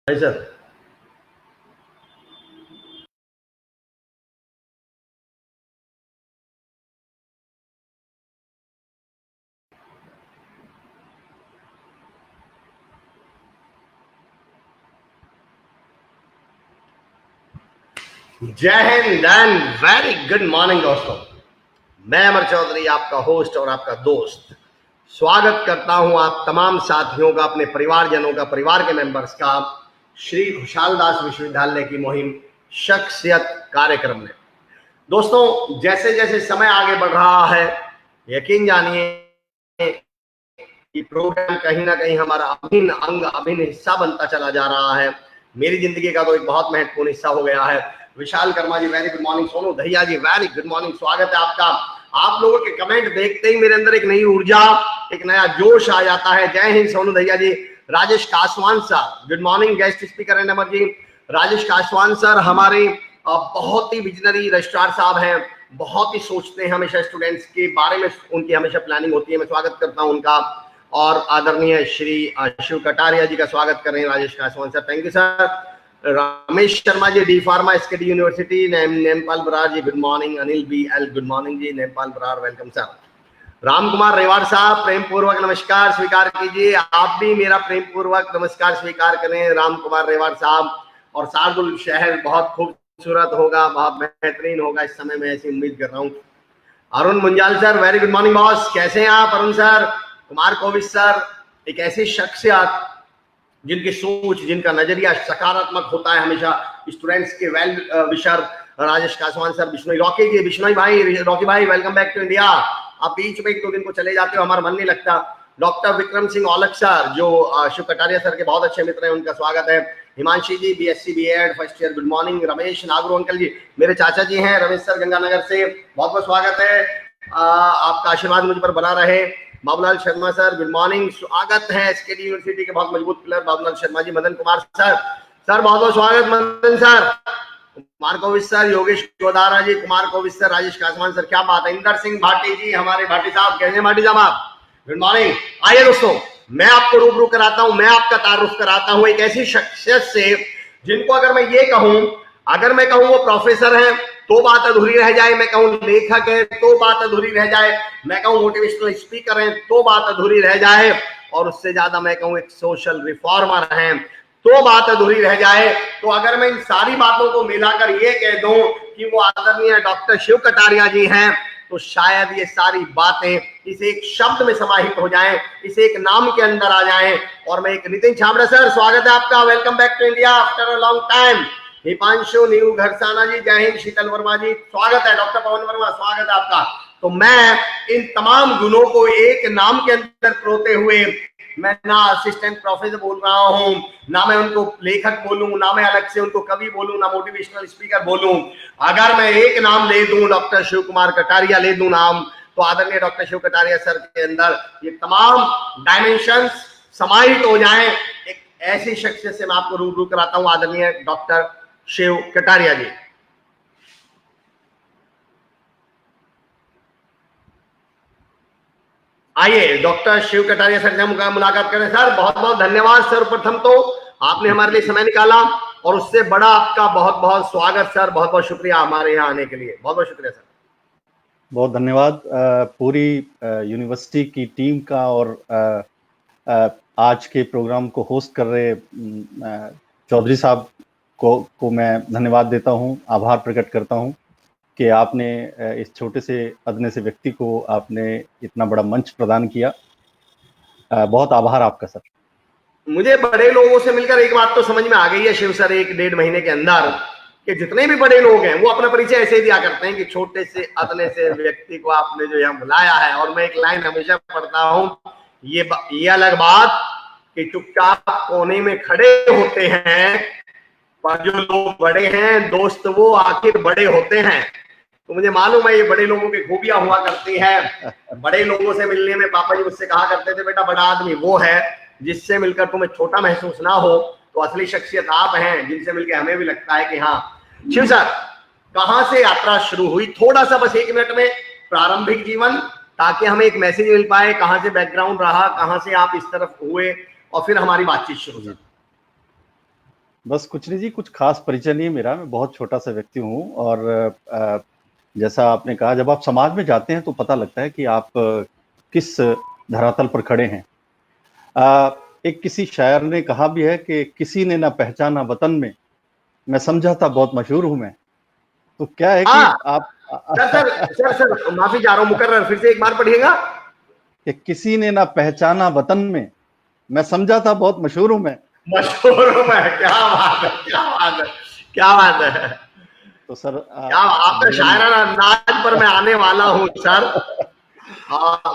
Sir जय Hind and very good morning दोस्तों। मैं अमर चौधरी आपका होस्ट और आपका दोस्त स्वागत करता हूं आप तमाम साथियों का, अपने परिवारजनों का, परिवार के मेंबर्स का श्री खुशहाल दास विश्वविद्यालय की मुहिम शख्सियत कार्यक्रम में। दोस्तों, जैसे जैसे समय आगे बढ़ रहा है, यकीन जानिए कि प्रोग्राम कहीं ना कहीं हमारा अभिन्न अंग, अभिन्न हिस्सा बनता चला जा रहा है। मेरी जिंदगी का तो एक बहुत महत्वपूर्ण हिस्सा हो गया है। Vishal Karma ji very good morning. Sonu Dahiya ji very good morning, स्वागत है आपका। आप लोगों के कमेंट देखते ही मेरे अंदर एक नई ऊर्जा, एक नया जोश आ जाता है। जय हिंद Sonu Dahiya ji. Rajesh Kaswan sir good morning, guest speaker and number ji. Rajesh Kaswan sir हमारे बहुत ही विजनरी रजिस्ट्रार साहब हैं, बहुत ही सोचते हैं हमेशा स्टूडेंट्स के बारे में, उनकी हमेशा प्लानिंग होती है। मैं स्वागत करता हूं उनका। और आदरणीय श्री शिव कटारिया जी का स्वागत कर रहे हैं Rajesh Kaswan sir, thank you sir. Ramesh Sharma ji D pharma SKD university. Nempal Barar ji good morning. Anil B L good morning ji. Nempal Barar welcome sir. Ram Kumar Rewad साहब प्रेम पूर्वक नमस्कार स्वीकार कीजिए। आप भी मेरा प्रेम पूर्वक नमस्कार स्वीकार करें राम कुमार रेवाड़ साहब। और शार्दुल शहर बहुत खूबसूरत होगा, बहुत बेहतरीन होगा, इस समय मैं ऐसी उम्मीद कर रहा हूँ। Arun Munjal sir very good morning boss, कैसे हैं आप अरुण सर। कुमार कोविद सर, एक ऐसी शख्सियत जिनकी सोच, जिनका नजरिया सकारात्मक होता है हमेशा स्टूडेंट्स के well wisher. Rajesh Kaswan sir, Bishnoi Rocky ji, Bishnoi भाई, रॉकी भाई वेलकम बैक टू इंडिया। आप बीच में एक दो दिन को चले जाते हो, हमारा मन नहीं लगता। डॉक्टर विक्रम सिंह औलख सर जो शिव कटारिया सर के बहुत अच्छे मित्र हैं, उनका स्वागत है। Himanshi ji BSc BEd first year good morning. Ramesh Nagru uncle ji मेरे चाचा जी हैं, रमेश सर गंगानगर से, बहुत बहुत स्वागत है। आपका आशीर्वाद मुझ पर बना रहे। Babulal Sharma sir good morning, स्वागत है। एसकेडी यूनिवर्सिटी के बहुत मजबूत प्लेयर बाबूलाल शर्मा जी। मदन कुमार सर, सर बहुत बहुत स्वागत मदन सर। कुमार कोविद सर, योगेश गोदारा जी, कुमार कोविद सर, राजेश कासवान सर, क्या बात है। इंदर सिंह भाटी जी, हमारे भाटी साहब, कैसे भाटी साहब आप, गुड मॉर्निंग। आइए दोस्तों, मैं आपको रूबरू कराता हूं, मैं आपका तारुफ कराता हूं एक ऐसी शख्सियत से जिनको अगर मैं ये कहूं, अगर मैं कहूं वो प्रोफेसर है तो बात अधूरी रह जाए, मैं कहूं लेखक है तो बात अधूरी रह जाए, मैं कहूं मोटिवेशनल स्पीकर है तो बात अधूरी रह जाए, और उससे ज्यादा मैं कहूं एक सोशल रिफॉर्मर है तो बात अधूरी रह जाए। तो अगर मैं इन सारी बातों को मिलाकर ये कह दूं कि वो आदरणीय डॉक्टर शिव कटारिया जी हैं, तो शायद ये सारी बातें इस एक शब्द में समाहित हो जाएं, इस एक नाम के अंदर आ जाएं। और मैं एक नितिन छाबड़ा सर, स्वागत है आपका, welcome back to India after a long time. Hipanshu new Gharsana ji, जय हिंद। शीतल वर्मा जी स्वागत है। डॉक्टर पवन वर्मा स्वागत है आपका। तो मैं इन तमाम गुणों को एक नाम के अंदर परोते हुए, मैं ना असिस्टेंट प्रोफेसर बोल रहा हूं, ना मैं उनको लेखक बोलूं, ना मैं अलग से उनको कवि बोलूं, ना मोटिवेशनल स्पीकर बोलूं। अगर मैं एक नाम ले दूं, डॉक्टर शिव कुमार कटारिया ले दूं नाम, तो आदरणीय डॉक्टर शिव कटारिया सर के अंदर ये तमाम डायमेंशंस समाहित हो जाएं। एक ऐसी शख्सियत से मैं आपको रूबरू कराता हूं, आदरणीय डॉक्टर शिव कटारिया जी। आइए डॉक्टर शिव कटारिया सर से मुलाकात करें। सर बहुत बहुत धन्यवाद सर, प्रथम तो आपने हमारे लिए समय निकाला, और उससे बड़ा आपका बहुत बहुत स्वागत सर, बहुत बहुत शुक्रिया हमारे यहाँ आने के लिए, बहुत बहुत शुक्रिया सर। बहुत धन्यवाद पूरी यूनिवर्सिटी की टीम का, और आज के प्रोग्राम को होस्ट कर रहे चौधरी साहब को मैं धन्यवाद देता हूं, आभार प्रकट करता हूं कि आपने इस छोटे से अदने से व्यक्ति को आपने इतना बड़ा मंच प्रदान किया। बहुत आभार आपका सर। मुझे बड़े लोगों से मिलकर एक बात तो समझ में आ गई है शिव सर, एक डेढ़ महीने के अंदर, कि जितने भी बड़े लोग हैं वो अपना परिचय ऐसे ही दिया करते हैं कि छोटे से अदने से व्यक्ति को आपने जो यहाँ बुलाया है। और मैं एक लाइन हमेशा पढ़ता हूँ, ये अलग बात कि चुपचाप कोने में खड़े होते हैं, पर जो लोग बड़े हैं दोस्त वो आखिर बड़े होते हैं। तो मुझे मालूम है ये बड़े लोगों की खूबियां हुआ करती है। बड़े लोगों से मिलने में पापा जी मुझसे कहा करते थे, बेटा बड़ा आदमी वो है जिससे मिलकर तुम्हें छोटा महसूस ना हो। तो असली शख्सियत आप हैं, जिनसे मिलकर हमें भी लगता है कि हाँ। शिव सर, कहां से यात्रा शुरू हुई, थोड़ा सा बस एक मिनट में प्रारंभिक जीवन, ताकि हमें एक मैसेज मिल पाए, कहां से बैकग्राउंड रहा, कहां से आप इस तरफ हुए, और फिर हमारी बातचीत शुरू हुई। बस कुछ नहीं जी, कुछ खास परिचय नहीं है मेरा। मैं बहुत छोटा सा व्यक्ति हूँ और जैसा आपने कहा, जब आप समाज में जाते हैं तो पता लगता है कि आप किस धरातल पर खड़े हैं। अ, एक किसी शायर ने कहा भी है कि किसी ने ना पहचाना वतन में, मैं समझा था बहुत मशहूर हूं मैं। तो क्या है कि हाँ आप सर सर सर सर, माफी चाह रहा हूँ मुकर्रर, फिर से एक बार पढ़िएगा। कि किसी ने ना पहचाना वतन में, मैं समझा था बहुत मशहूर हूं मैं। मशहूर हूं मैं, क्या बात है, क्या बात है, क्या बात है। तो सर क्या आपका जीवन शायराना अंदाज पर मैं आने वाला हूँ सर।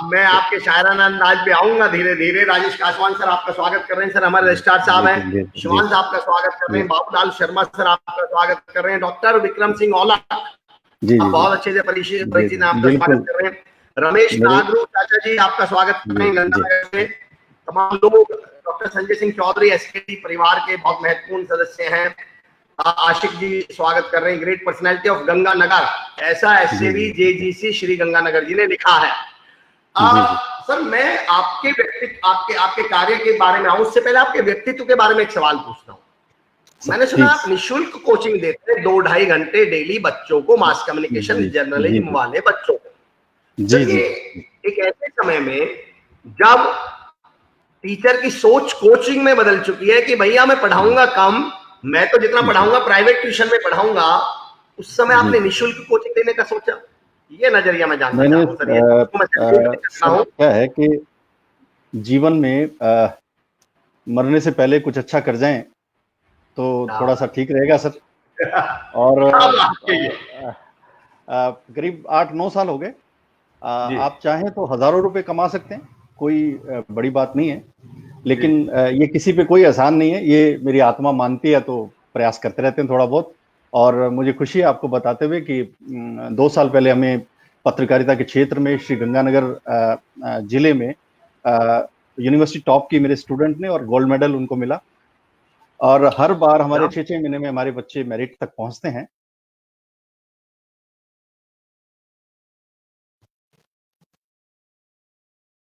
मैं आपके शायराना अंदाज पे आऊंगा धीरे धीरे। राजेश कासवान सर आपका स्वागत कर रहे हैं। सर हमारे रजिस्ट्रार साहब जी हैं, जी जी शिवान साहब का स्वागत कर रहे जी हैं, बाबूलाल शर्मा सर आपका स्वागत कर रहे हैं, डॉक्टर विक्रम सिंह औलख जी आप जी बहुत अच्छे से परिचित जी परिचित हैं, जी आपका स्वागत बिल्कुल। कर रहे हैं। रमेश मेरे नागरू चाचा जी आपका स्वागत कर जी रहे हैं जी गंगानगर से। तमाम लोग, डॉक्टर संजय सिंह चौधरी एसकेटी परिवार के बहुत महत्वपूर्ण सदस्य हैं। आशिक जी स्वागत कर रहे हैं। ग्रेट पर्सनैलिटी ऑफ गंगानगर, ऐसा जी एसएवी जी जेजीसी श्री गंगानगर जी ने लिखा है। जी जी सर मैं आपके व्यक्तित्व, आपके आपके कार्य के बारे में आऊं उससे पहले आपके व्यक्तित्व के बारे में एक सवाल पूछता हूँ। सर मैंने सुना प्लीज। आप निःशुल्क कोचिंग देते हैं 2-2.5 घंटे डेली बच्चों को, मास कम्युनिकेशन जी जी जर्नलिज्म जी वाले बच्चों को। जी जी देखिए जी एक ऐसे समय में जब टीचर की सोच कोचिंग में बदल चुकी है कि भैया मैं पढ़ाऊंगा कम, मैं तो जितना जी पढ़ाऊंगा प्राइवेट ट्यूशन में पढ़ाऊंगा, उस समय जी आपने निःशुल्क कोचिंग देने का सोचा? ये नजरिया मैं जानना मैंने चाहता हूँ सर। ये आपको मैं सैल्यूट भी करता सर हूँ। क्या है कि जीवन में मरने से पहले कुछ अच्छा कर जाएं तो क्या थोड़ा सा बात ठीक रहेगा सर। और क्या बात कही है। करीब 8-9 साल हो गए। जी आप चाहें तो हजारों रुपए कमा सकते हैं, कोई बड़ी बात नहीं है। जी लेकिन ये किसी पे कोई आसान नहीं है, ये मेरी आत्मा मानती है, तो प्रयास करते रहते हैं थोड़ा बहुत। और मुझे खुशी है आपको बताते हुए कि 2 साल पहले हमें पत्रकारिता के क्षेत्र में श्री गंगानगर जिले में यूनिवर्सिटी टॉप की मेरे स्टूडेंट ने और गोल्ड मेडल उनको मिला। और हर बार हमारे क्या 6-6 महीने में हमारे बच्चे मेरिट तक पहुंचते हैं।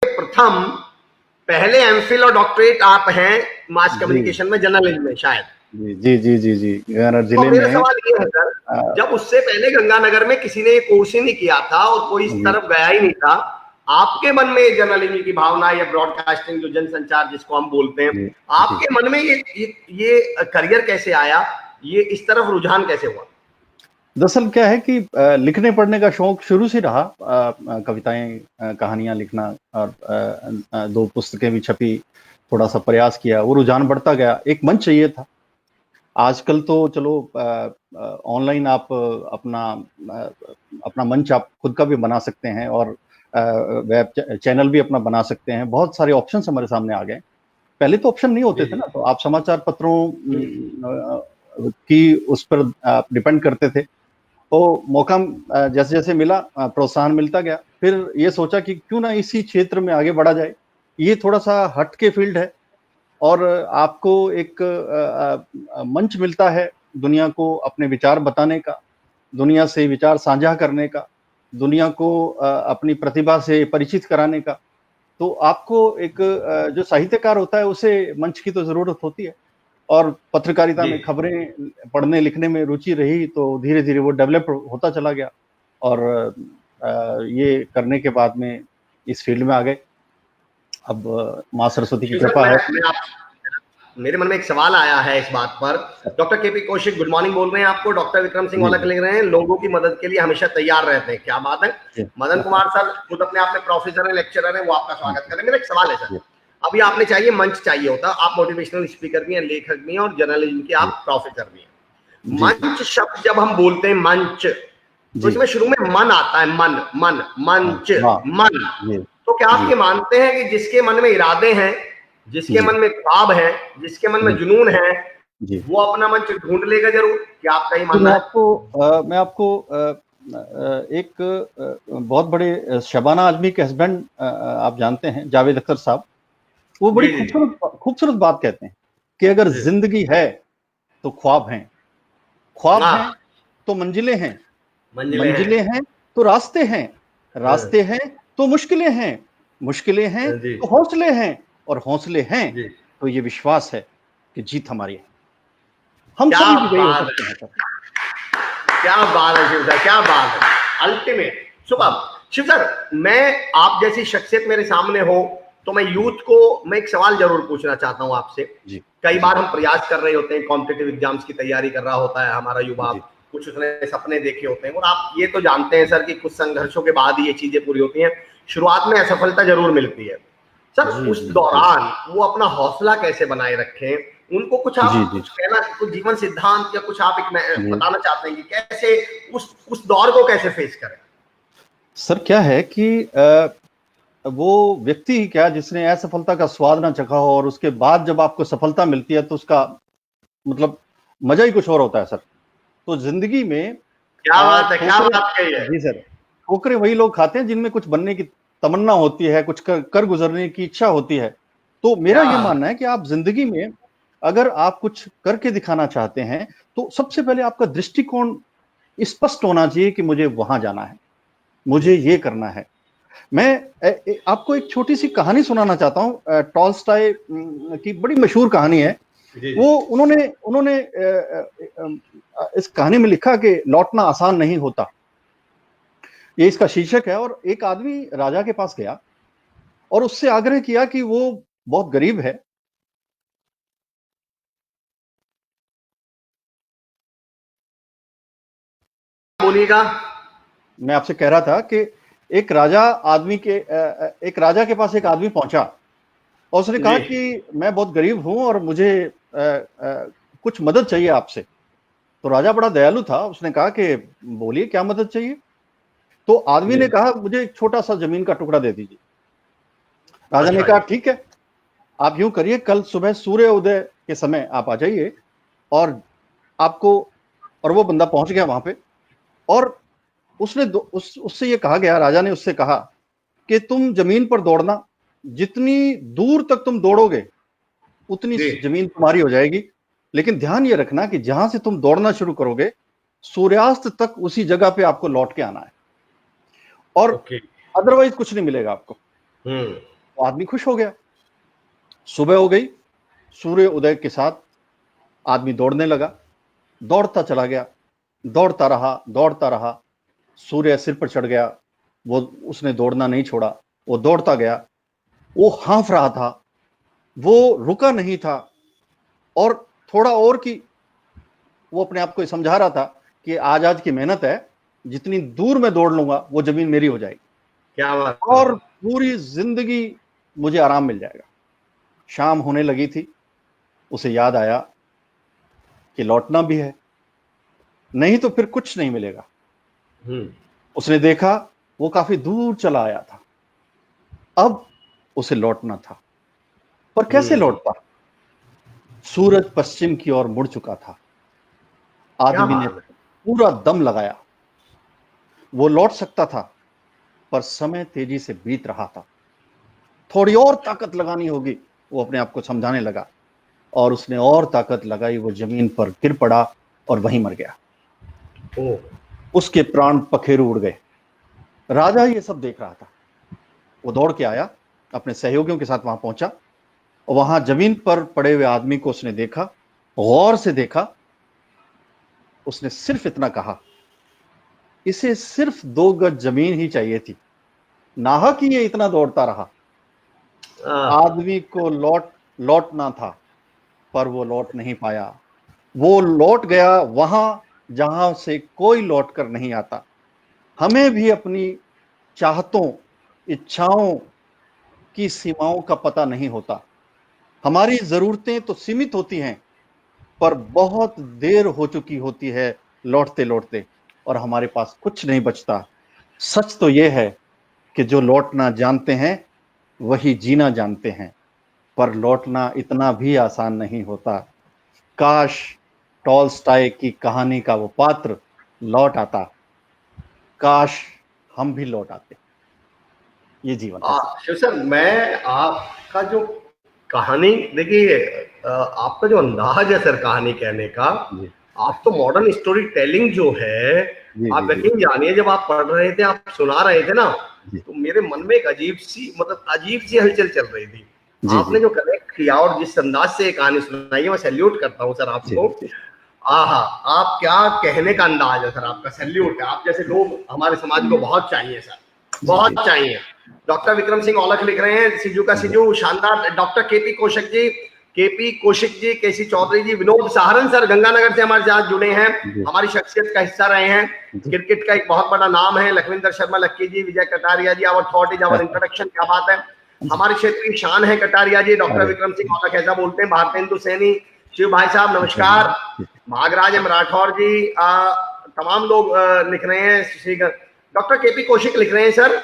प्रथम पहले एमफिल और डॉक्टरेट आप हैं मास जी कम्युनिकेशन में, जर्नलिज्म में शायद। जी जी जी जी जी गंगानगर तो जिले मेरा में। सवाल ये है सर, अ, जब उससे पहले गंगानगर में किसी ने ये कोर्स ही नहीं किया था और कोई इस जी तरफ गया ही नहीं था, आपके मन में जर्नलिज्म की भावना या ब्रॉडकास्टिंग जो जनसंचार जिसको हम बोलते हैं, जी जी आपके मन में ये करियर कैसे आया, ये इस तरफ रुझान कैसे हुआ? दरअसल क्या है कि लिखने पढ़ने का शौक शुरू से रहा। कविताएं, कहानियां लिखना, और 2 पुस्तकें भी छपी। थोड़ा सा प्रयास किया, वो रुझान बढ़ता गया, एक मंच चाहिए था। आजकल तो चलो ऑनलाइन आप अपना मंच आप खुद का भी बना सकते हैं, और वेब चैनल भी अपना बना सकते हैं। बहुत सारे ऑप्शंस हमारे सामने आ गए। पहले तो ऑप्शन नहीं जी होते थे जी ना, तो आप समाचार पत्रों जी की उस पर डिपेंड करते थे। तो मौका जैसे जैसे मिला, प्रोत्साहन मिलता गया। फिर ये सोचा कि क्यों ना इसी क्षेत्र में आगे बढ़ा जाए। ये थोड़ा सा हट के फील्ड है, और आपको एक मंच मिलता है दुनिया को अपने विचार बताने का, दुनिया से विचार साझा करने का, दुनिया को अपनी प्रतिभा से परिचित कराने का। तो आपको एक जो साहित्यकार होता है उसे मंच की तो जरूरत होती है। और पत्रकारिता जी। में खबरें पढ़ने लिखने में रुचि रही, तो धीरे धीरे वो डेवलप होता चला गया। और ये करने के बाद में इस फील्ड में आ गए। अब माँ सरस्वती की जी सर, कृपा है। मैं आप, मेरे मन में एक सवाल आया है इस बात पर। Doctor KP Kaushik good morning बोल रहे हैं आपको। डॉक्टर विक्रम सिंह जी औलख लिख रहे हैं, लोगों की मदद के लिए हमेशा तैयार रहते हैं। क्या बात है। जी मदन कुमार सर खुद अपने आप में प्रोफेसर है, लेक्चरर है, वो आपका जी स्वागत करें। मेरा एक सवाल है सर, जी अभी आपने चाहिए मंच चाहिए होता, आप मोटिवेशनल स्पीकर भी हैं, लेखक भी हैं, और जर्नलिज्म के जी आप प्रोफेसर भी हैं। जी मंच शब्द जब हम बोलते हैं मंच, तो जी इसमें शुरू में मन आता है, मन मन हाँ मंच, हाँ मन। जी तो क्या आप जी ये मानते हैं कि जिसके मन में इरादे हैं, जिसके जी मन में ख्वाब है, जिसके मन में जी जुनून है, जी वो अपना मंच ढूंढ लेगा जरूर? क्या आपका ये जी मानना है? मैं आपको एक बहुत बड़े शबाना आजमी के हस्बैंड, आप जानते हैं, जावेद अख्तर साहब। वो बड़ी जी जी जी खूबसूरत खूबसूरत बात कहते हैं कि अगर जी। जिंदगी है तो ख्वाब हैं, ख्वाब हैं हाँ, तो मंजिलें हैं, मंजिलें हैं। मंजिलें हैं तो रास्ते हैं, हाँ, रास्ते हैं तो मुश्किलें हैं, मुश्किलें हैं जी तो हौसले हैं, और हौसले हैं जी। तो ये विश्वास है कि जीत हमारी है। हम क्या सभी विजयी हो बात सकते हैं है, सर। क्या बात है शिव सर, क्या बात है, अल्टीमेट, सुपर। शिव सर, मैं आप जैसी शख्सियत मेरे सामने हो तो मैं यूथ को मैं एक सवाल जरूर पूछना चाहता हूं आपसे। जी कई जी बार हम प्रयास कर रहे होते हैं, कॉम्पिटिटिव एग्जाम्स की तैयारी कर रहा होता है हमारा युवा, जी कुछ उसने सपने देखे होते हैं, और आप ये तो जानते हैं सर कि कुछ संघर्षों के बाद ही ये चीजें पूरी होती हैं। शुरुआत में असफलता जरूर मिलती है सर, जी उस जी जी दौरान वो अपना हौसला कैसे बनाए रखें, उनको कुछ आप जी जी कुछ कहना, कुछ जीवन सिद्धांत या कुछ आप एक जी बताना चाहते हैं कि कैसे उस दौर को कैसे फेस करें? सर, क्या है कि वो व्यक्ति ही क्या जिसने असफलता का स्वाद ना चखा हो और उसके बाद जब आपको सफलता मिलती है तो उसका मतलब मजा ही कुछ और होता है सर। तो जिंदगी में क्या बात है, क्या ठोकरें, बात कही है। जी सर, ठोकरें वही लोग खाते हैं जिनमें कुछ बनने की तमन्ना होती है, कुछ कर गुजरने की इच्छा होती है। तो मेरा क्या ये मानना है कि आप जिंदगी में अगर आप कुछ करके दिखाना चाहते हैं तो सबसे पहले आपका दृष्टिकोण स्पष्ट होना चाहिए कि मुझे वहां जाना है, मुझे ये करना है। मैं आपको एक छोटी सी कहानी सुनाना चाहता हूँ। टॉल्स्टॉय की बड़ी मशहूर कहानी है। जी जी। वो उन्होंने उन्होंने इस कहानी में लिखा कि लौटना आसान नहीं होता, ये इसका शीर्षक है। और एक आदमी राजा के पास गया और उससे आग्रह किया कि वो बहुत गरीब है। बोलिएगा। मैं आपसे कह रहा था कि एक राजा एक राजा के पास एक आदमी पहुंचा और उसने कहा जी कि मैं बहुत गरीब हूं और मुझे कुछ मदद चाहिए आपसे। तो राजा बड़ा दयालु था, उसने कहा कि बोलिए क्या मदद चाहिए। तो आदमी जी। ने कहा मुझे एक छोटा सा जमीन का टुकड़ा दे दीजिए। राजा ने अच्छा कहा जी। ठीक है, आप यूं करिए, कल सुबह सूर्य उदय के समय आप आ जाइए और आपको, और वो बंदा पहुंच गया वहां पे। और उससे ये कहा गया, राजा ने उससे कहा कि तुम जमीन पर दौड़ना, जितनी दूर तक तुम दौड़ोगे उतनी जी। जमीन तुम्हारी हो जाएगी, लेकिन ध्यान ये रखना कि जहां से तुम दौड़ना शुरू करोगे सूर्यास्त तक उसी जगह पे आपको लौट के आना है, और ओके। अदरवाइज कुछ नहीं मिलेगा आपको। हम्म। तो आदमी खुश हो गया। सुबह हो गई, सूर्य उदय के साथ आदमी दौड़ने लगा, दौड़ता चला गया, दौड़ता रहा। सूर्य सिर पर चढ़ गया, वो उसने दौड़ना नहीं छोड़ा, वो दौड़ता गया। वो हाँफ रहा था, वो रुका नहीं था, और थोड़ा और की वो अपने आप को समझा रहा था कि आज की मेहनत है, जितनी दूर मैं दौड़ लूंगा वो जमीन मेरी हो जाएगी क्या बात है। और पूरी जिंदगी मुझे आराम मिल जाएगा। शाम होने लगी थी, उसे याद आया कि लौटना भी है, नहीं तो फिर कुछ नहीं मिलेगा। हम्म। उसने देखा वो काफी दूर चला आया था, अब उसे लौटना था, पर कैसे हम्म। लौटता? सूरज पश्चिम की ओर मुड़ चुका था। क्या आदमी ने बात है। पूरा दम लगाया, वो लौट सकता था, पर समय तेजी से बीत रहा था। थोड़ी और ताकत लगानी होगी, वो अपने आप को समझाने लगा। और उसने और ताकत लगाई, वो जमीन पर गिर पड़ा और वहीं मर गया। ओ। उसके प्राण पखेरु उड़ गए। राजा ये सब देख रहा था। वो दौड़ के आया, अपने सहयोगियों के साथ वहां पहुंचा, और वहां जमीन पर पड़े हुए आदमी को उसने देखा, गौर से देखा। उसने सिर्फ इतना कहा, इसे सिर्फ 2 गज जमीन ही चाहिए थी, नाहक ही ये इतना दौड़ता रहा। आ, आदमी को लौटना था, पर वो लौट नहीं पाया। वो लौट गया वहां जहां से कोई लौट कर नहीं आता। हमें भी अपनी चाहतों, इच्छाओं की सीमाओं का पता नहीं होता। हमारी जरूरतें तो सीमित होती हैं, पर बहुत देर हो चुकी होती है लौटते लौटते, और हमारे पास कुछ नहीं बचता। सच तो यह है कि जो लौटना जानते हैं वही जीना जानते हैं, पर लौटना इतना भी आसान नहीं होता। काश टॉलस्टॉय की कहानी का वो पात्र लौट आता, काश हम भी लौट आते। ये जीवन है सर। शिव सर, मैं आपका जो कहानी देखिए, आपका जो अंदाज है सर कहानी कहने का, जी आप तो मॉडर्न स्टोरी टेलिंग जो है, जी जी आप जी यकीन जानिए, जब आप पढ़ रहे थे, आप सुना रहे थे ना, जी तो मेरे मन में एक अजीब सी, मतलब अजीब सी हलचल चल रही थी। जी आपने जो कनेक्ट किया और जिस अंदाज से ये कहानी सुनाई है, मैं सैल्यूट करता हूँ सर जी आपको। जी आहा, आप क्या कहने का अंदाज है सर, आपका सैल्यूट है। आप जैसे लोग हमारे समाज को बहुत चाहिए सर, बहुत चाहिए। डॉक्टर विक्रम सिंह औलख लिख रहे हैं, सिजू का सिजू शानदार। डॉक्टर केपी कौशिक जी, केसी चौधरी जी, विनोद सहारन सर गंगानगर से हमारे साथ जुड़े हैं, हमारी शख्सियत का हिस्सा रहे हैं। क्रिकेट का एक बहुत बड़ा नाम है, Lakhwinder Sharma Lucky ji, Vijay Kataria ji, our thought is our introduction. क्या बात है, हमारे क्षेत्र की शान है कटारिया जी। डॉक्टर विक्रम सिंह औलख ऐसा बोलते हैं, भारतेंदु सैनी, शिव भाई साहब नमस्कार। भागराज एम राठौर जी, तमाम लोग लिख रहे हैं। डॉक्टर केपी कौशिक लिख रहे हैं सर,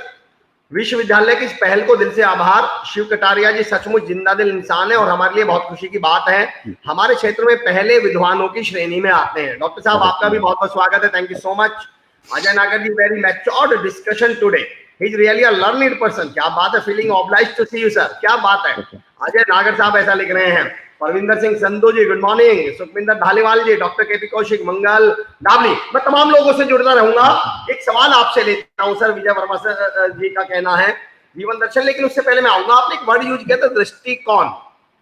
विश्वविद्यालय की इस पहल को दिल से आभार। शिव कटारिया जी सचमुच जिंदा दिल इंसान है और हमारे लिए बहुत खुशी की बात है, हमारे क्षेत्र में पहले विद्वानों की श्रेणी में आते हैं। डॉक्टर साहब आपका भी बहुत बहुत स्वागत है, thank you so much. Ajay Nagar ji, very matured discussion today, he is really a learning person. क्या बात है, feeling obliged to see you sir, क्या बात है। अजय नागर साहब ऐसा लिख रहे हैं। परविंदर सिंह संधू जी गुड मॉर्निंग। सुखविंदर धालीवाल जी, डॉक्टर केपी कौशिक, मंगल डाबली, मैं तमाम लोगों से जुड़ता रहूंगा। एक सवाल आपसे लेता हूं सर, विजय वर्मा सर जी का कहना है जीवन दर्शन, लेकिन उससे पहले मैं आऊंगा, आपने एक वर्ड यूज किया था दृष्टिकोण।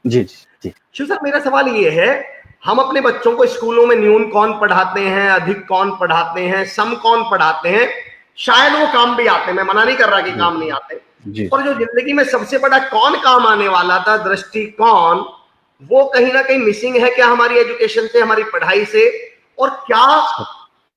जी जी शिव सर, मेरा सवाल ये है, हम अपने बच्चों को स्कूलों में न्यून कौन पढ़ाते हैं, अधिक कौन पढ़ाते हैं, सम कौन पढ़ाते हैं, शायद वो काम भी आते हैं, मैं मना नहीं कर रहा कि काम नहीं आते, और जो जिंदगी में सबसे बड़ा कौन काम आने वाला था, दृष्टिकोण, वो कहीं ना कहीं मिसिंग है क्या हमारी एजुकेशन से, हमारी पढ़ाई से। और क्या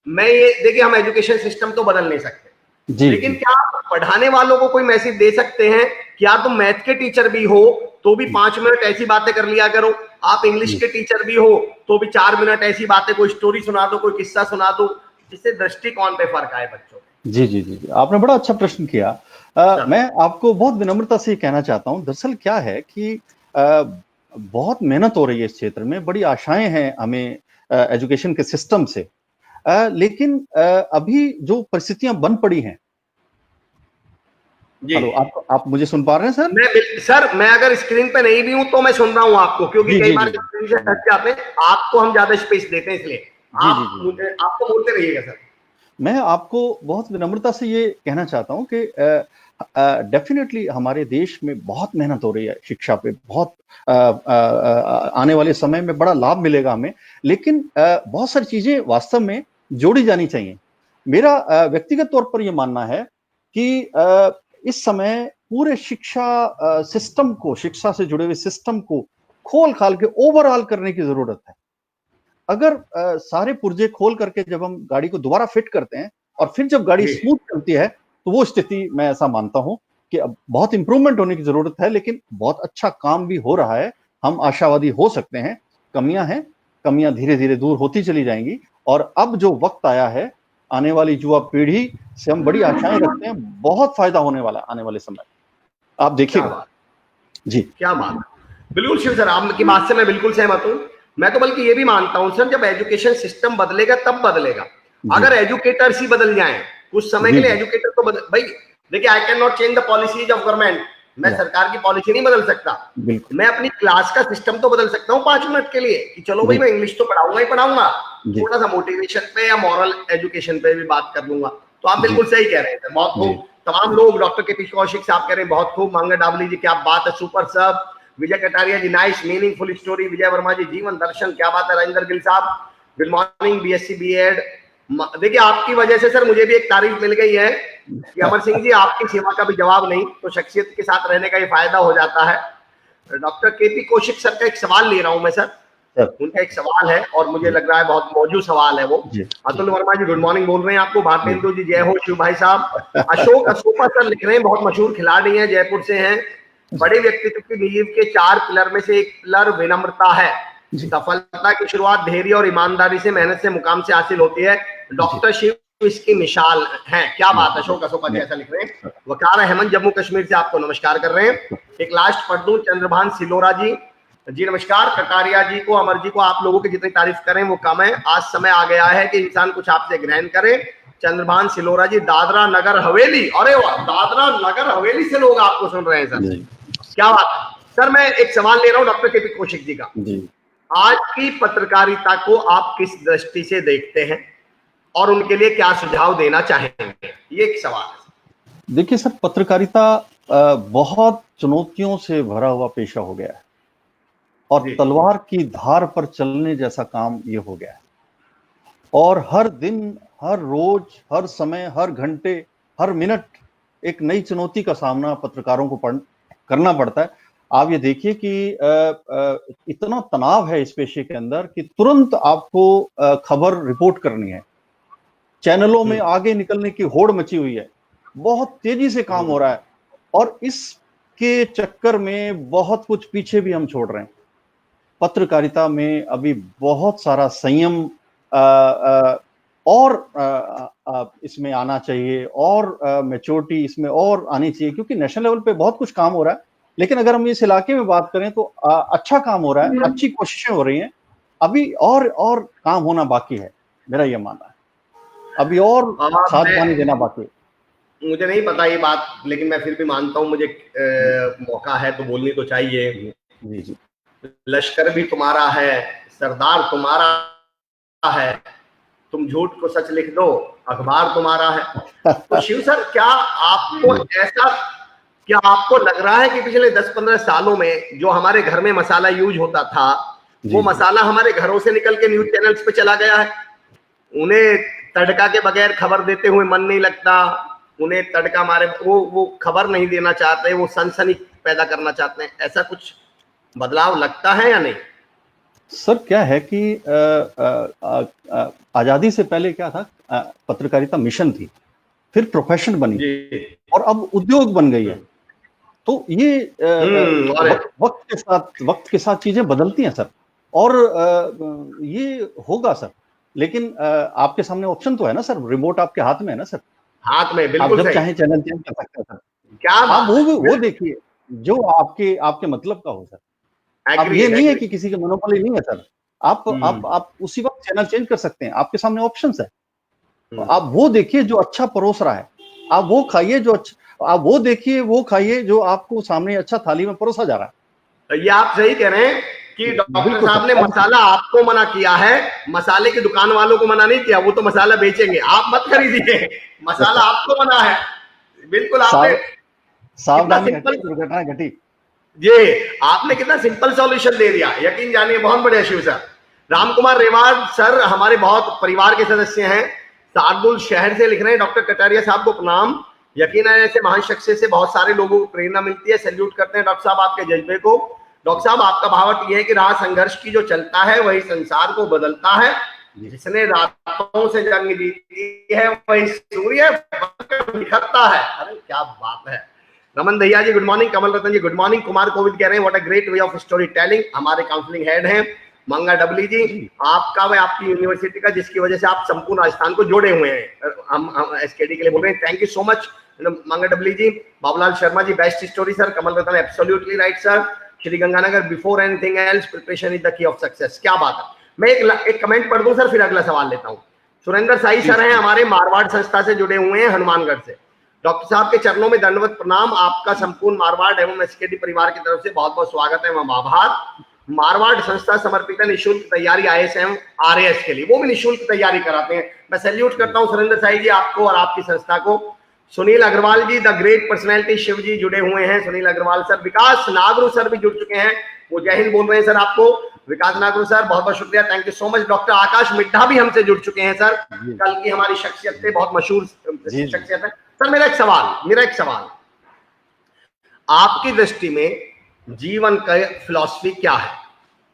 मैं ये देखिए, हम एजुकेशन सिस्टम तो बदल नहीं सकते, लेकिन क्या पढ़ाने वालों को कोई मैसेज दे सकते हैं कि यार तुम मैथ के टीचर भी हो तो भी 5 मिनट ऐसी बातें कर लिया करो, आप इंग्लिश के टीचर भी हो तो भी 4 मिनट ऐसी बातें, कोई स्टोरी सुना दो, कोई किस्सा सुना दो, जिससे दृष्टिकोण पे फर्क आए बच्चों। जी जी जी, आपने बड़ा अच्छा प्रश्न किया। मैं आपको बहुत विनम्रता से कहना चाहता हूँ, दरअसल क्या है कि बहुत मेहनत हो रही है इस क्षेत्र में, बड़ी आशाएं हैं हमें एजुकेशन के सिस्टम से, लेकिन अभी जो परिस्थितियां बन पड़ी हैं। हेलो, आप मुझे सुन पा रहे हैं सर? सर मैं अगर स्क्रीन पे नहीं भी हूं तो मैं सुन रहा हूं आपको, क्योंकि कई बार स्क्रीन से हट जाते हैं, आपको हम ज्यादा स्पेस देते हैं, इसलिए आपको बोलते रहिएगा सर। मैं आपको बहुत विनम्रता से ये कहना चाहता हूं कि डेफिनेटली हमारे देश में बहुत मेहनत हो रही है शिक्षा पे, बहुत आने वाले समय में बड़ा लाभ मिलेगा हमें, लेकिन बहुत सारी चीजें वास्तव में जोड़ी जानी चाहिए। मेरा व्यक्तिगत तौर पर यह मानना है कि इस समय पूरे शिक्षा सिस्टम को, शिक्षा से जुड़े हुए सिस्टम को खोल खाल के ओवरऑल करने की जरूरत है। अगर सारे पुर्जे खोल करके जब हम गाड़ी को दोबारा फिट करते हैं और फिर जब गाड़ी स्मूथ चलती है, तो वो स्थिति मैं ऐसा मानता हूं कि अब बहुत इंप्रूवमेंट होने की जरूरत है, लेकिन बहुत अच्छा काम भी हो रहा है, हम आशावादी हो सकते हैं। कमियां हैं, कमियां धीरे धीरे दूर होती चली जाएंगी, और अब जो वक्त आया है, आने वाली युवा पीढ़ी से हम बड़ी आशाएं रखते हैं, बहुत फायदा होने वाला आने वाले समय, आप देखिएगा। जी, क्या बात, बिल्कुल शिव सर, आपकी बात से मैं बिल्कुल सहमत हूं। मैं तो बल्कि ये भी मानता हूं सर, जब एजुकेशन सिस्टम बदलेगा तब बदलेगा। अगर एजुकेटर्स ही बदल जाएं कुछ समय के लिए, एजुकेटर तो भाई देखिए, I can not change the policies of government, मैं सरकार की पॉलिसी नहीं बदल सकता, मैं अपनी क्लास का सिस्टम तो बदल सकता हूँ 5 मिनट के लिए, कि चलो भाई मैं इंग्लिश तो पढ़ाऊंगा ही पढ़ाऊंगा, थोड़ा सा मोटिवेशन पे या मॉरल एजुकेशन पे भी बात कर लूंगा। तो आप बिल्कुल सही कह रहे हैं, बहुत खूब। तमाम लोग, डॉक्टर केपी कौशिक साहब कह रहे हैं बहुत खूब, मंगल डाबली जी क्या बात है, सुपर सब, विजय कटारिया जी नाइस मीनिंगफुल स्टोरी, विजय वर्मा जी जीवन दर्शन क्या बात है, राजेंद्र गिल साहब गुड मॉर्निंग, बीएससी बीएड। देखिए आपकी वजह से सर मुझे भी एक तारीफ मिल गई है कि अमर सिंह जी आपकी सेवा का भी जवाब नहीं, तो शख्सियत के साथ रहने का ये फायदा हो जाता है। डॉक्टर केपी कौशिक सर का एक सवाल ले रहा हूं मैं सर, उनका एक सवाल है और मुझे लग रहा है बहुत मौजूद सवाल है वो। अतुल वर्मा जी गुड मॉर्निंग बोल रहे हैं आपको, भारतेंदु जी जय हो, शिव भाई साहब, अशोक अशोका सर लिख रहे हैं बहुत मशहूर खिलाड़ी हैं, जयपुर से हैं, बड़े व्यक्तित्व की नींव के 4 पिलर में से एक पिलर विनम्रता है, सफलता की शुरुआत धैर्य और ईमानदारी से, मेहनत से मुकाम से हासिल होती है, डॉक्टर शिव इसकी मिसाल है। क्या बात, अशोक अशोका जी ऐसा लिख रहे हैं। वकार अहमद जम्मू कश्मीर से आपको नमस्कार कर रहे हैं। एक लास्ट पढ़ दूं, चंद्रभान सिलोरा जी नमस्कार। कटारिया जी को, अमर जी को, आप लोगों की जितनी तारीफ करें वो कम है, आज समय आ गया है कि इंसान कुछ आपसे ग्रहण करे। चंद्रभान सिलोरा जी दादरा नगर हवेली, अरे वाह, दादरा नगर हवेली से लोग आपको सुन रहे हैं सर, क्या बात है सर। मैं एक सवाल ले रहा हूं डॉक्टर केपी कौशिक जी का, आज की पत्रकारिता को आप किस दृष्टि से देखते हैं और उनके लिए क्या सुझाव देना चाहेंगे, ये एक सवाल है। देखिए सर, पत्रकारिता बहुत चुनौतियों से भरा हुआ पेशा हो गया है, और तलवार की धार पर चलने जैसा काम ये हो गया है। और हर दिन, हर रोज, हर समय, हर घंटे, हर मिनट एक नई चुनौती का सामना पत्रकारों को करना पड़ता है। आप ये देखिए कि इतना तनाव है इस पेशे के अंदर कि तुरंत आपको खबर रिपोर्ट करनी है। चैनलों में आगे निकलने की होड़ मची हुई है, बहुत तेजी से काम हो रहा है, और इसके चक्कर में बहुत कुछ पीछे भी हम छोड़ रहे हैं। पत्रकारिता में अभी बहुत सारा संयम और इसमें आना चाहिए, और मैच्योरिटी इसमें और आनी चाहिए, क्योंकि नेशनल लेवल पे बहुत कुछ काम हो रहा है। लेकिन अगर हम इस इलाके में बात करें तो अच्छा काम हो रहा है, अच्छी कोशिशें हो रही हैं। अभी और काम होना बाकी है, मेरा यह मानना है। अभी और खाद पानी देना बाकी है। मुझे नहीं पता ये बात, लेकिन मैं फिर भी मानता हूँ, मुझे मौका है तो बोलनी तो चाहिए। जी जी। लश्कर भी तुम्हारा है, सरदार तुम्हारा है, तुम झूठ को सच लिख दो, अखबार तुम्हारा है। तो शिव सर, क्या आपको लग रहा है कि पिछले 10-15 सालों में जो हमारे घर में मसाला यूज होता था, वो मसाला हमारे घरों से निकल के न्यूज चैनल्स पे चला गया है? उन्हें तड़का के बगैर खबर देते हुए मन नहीं लगता, उन्हें तड़का मारे वो खबर नहीं देना चाहते, वो सनसनी पैदा करना चाहते हैं। ऐसा कुछ बदलाव लगता है या नहीं? सर क्या है कि आजादी से पहले क्या था, पत्रकारिता मिशन थी, फिर प्रोफेशन बनी, और अब उद्योग बन गई है। तो ये वक्त के साथ चीजें बदलती हैं सर, और ये होगा सर। लेकिन आपके सामने ऑप्शन तो है ना सर, रिमोट आपके हाथ में है ना सर, हाथ में, बिल्कुल आप जब चाहे चैनल चेंज कर सकते हैं सर। क्या आप वो देखिए जो आपके मतलब का हो सर। अब ये नहीं है कि किसी की मोनोपोली नहीं है सर, आप उसी वक्त चैनल चेंज कर सकते हैं, आपके सामने ऑप्शंस है। आप वो देखिए जो अच्छा परोस रहा है, आप वो खाइए जो अच्छा, आप वो देखिए, वो खाइए जो आपको सामने अच्छा थाली में परोसा जा रहा है। ये आप सही कह रहे हैं कि डॉक्टर साहब ने मसाला आपको मना किया है, मसाले की दुकान वालों को मना नहीं किया, वो तो मसाला बेचेंगे, आप मत खरीदिए, मसाला आपको मना है। बिल्कुल, आपने सावधानी हटी, दुर्घटना घटी। ये आपने कितना सिंपल सॉल्यूशन दे दिया, यकीन जानिए। बहुत बढ़िया शिव सर। राम कुमार रेवाड़ सर हमारे बहुत परिवार के सदस्य हैं, शार्दुल शहर से लिख रहे हैं, डॉक्टर कटारिया साहब को प्रणाम। यकीन है ऐसे महान शख्सियत से बहुत सारे लोगों को प्रेरणा मिलती है, सैल्यूट करते हैं डॉक्टर साहब आपके जज्बे को। डॉक्टर साहब, आपका भावार्थ यह है कि राह संघर्ष की जो चलता है वही संसार को बदलता है, जिसने रातों से जंग जीती है वही सूर्य निखरता है। अरे क्या बात है। रमन दहिया जी गुड मॉर्निंग, कमल रतन जी गुड मॉर्निंग, कुमार कोविद कह रहे हैं what a great way of story telling, हमारे काउंसलिंग हेड हैं। मंगा डबली जी, आपका व आपकी यूनिवर्सिटी का, जिसकी वजह से आप संपूर्ण राजस्थान को जोड़े हुए हैं, हम एसकेडी के लिए बोल रहे हैं, thank you so much Manga Dabli ji. Babulal Sharma ji best story sir, Kamal Ratan absolutely right sir. Sri Ganganagar, before anything else preparation is the key of success. क्या बात है। मैं एक कमेंट पढ़ दूं सर, फिर अगला सवाल लेता हूं। सुरेंद्र साई सर हैं हमारे, मारवाड़ संस्था से जुड़े हुए हैं, हनुमानगढ़ से। डॉक्टर साहब के चरणों में दंडवत प्रणाम, आपका संपूर्ण मारवाड़ एवं एसकेडी परिवार की तरफ से बहुत बहुत स्वागत है एवं आभार। मारवाड़ संस्था समर्पित है निःशुल्क तैयारी आईएएस एवं आरएएस के लिए, वो भी निःशुल्क तैयारी कराते हैं। मैं सैल्यूट करता हूं सुरेंद्र साई जी आपको और आपकी संस्था को। सुनील अग्रवाल जी द ग्रेट पर्सनैलिटी शिव जी जुड़े हुए हैं, सुनील अग्रवाल सर। विकास नागरू सर भी जुड़ चुके हैं, वो जय हिंद बोल रहे हैं सर आपको। विकास नागरू सर बहुत बहुत शुक्रिया, thank you so much. Doctor Akash Middha भी हमसे जुड़ चुके हैं सर, कल की हमारी शख्सियत थे, बहुत मशहूर शख्सियत है सर। मेरा एक सवाल, आपकी दृष्टि में जीवन का फिलॉसफी क्या है,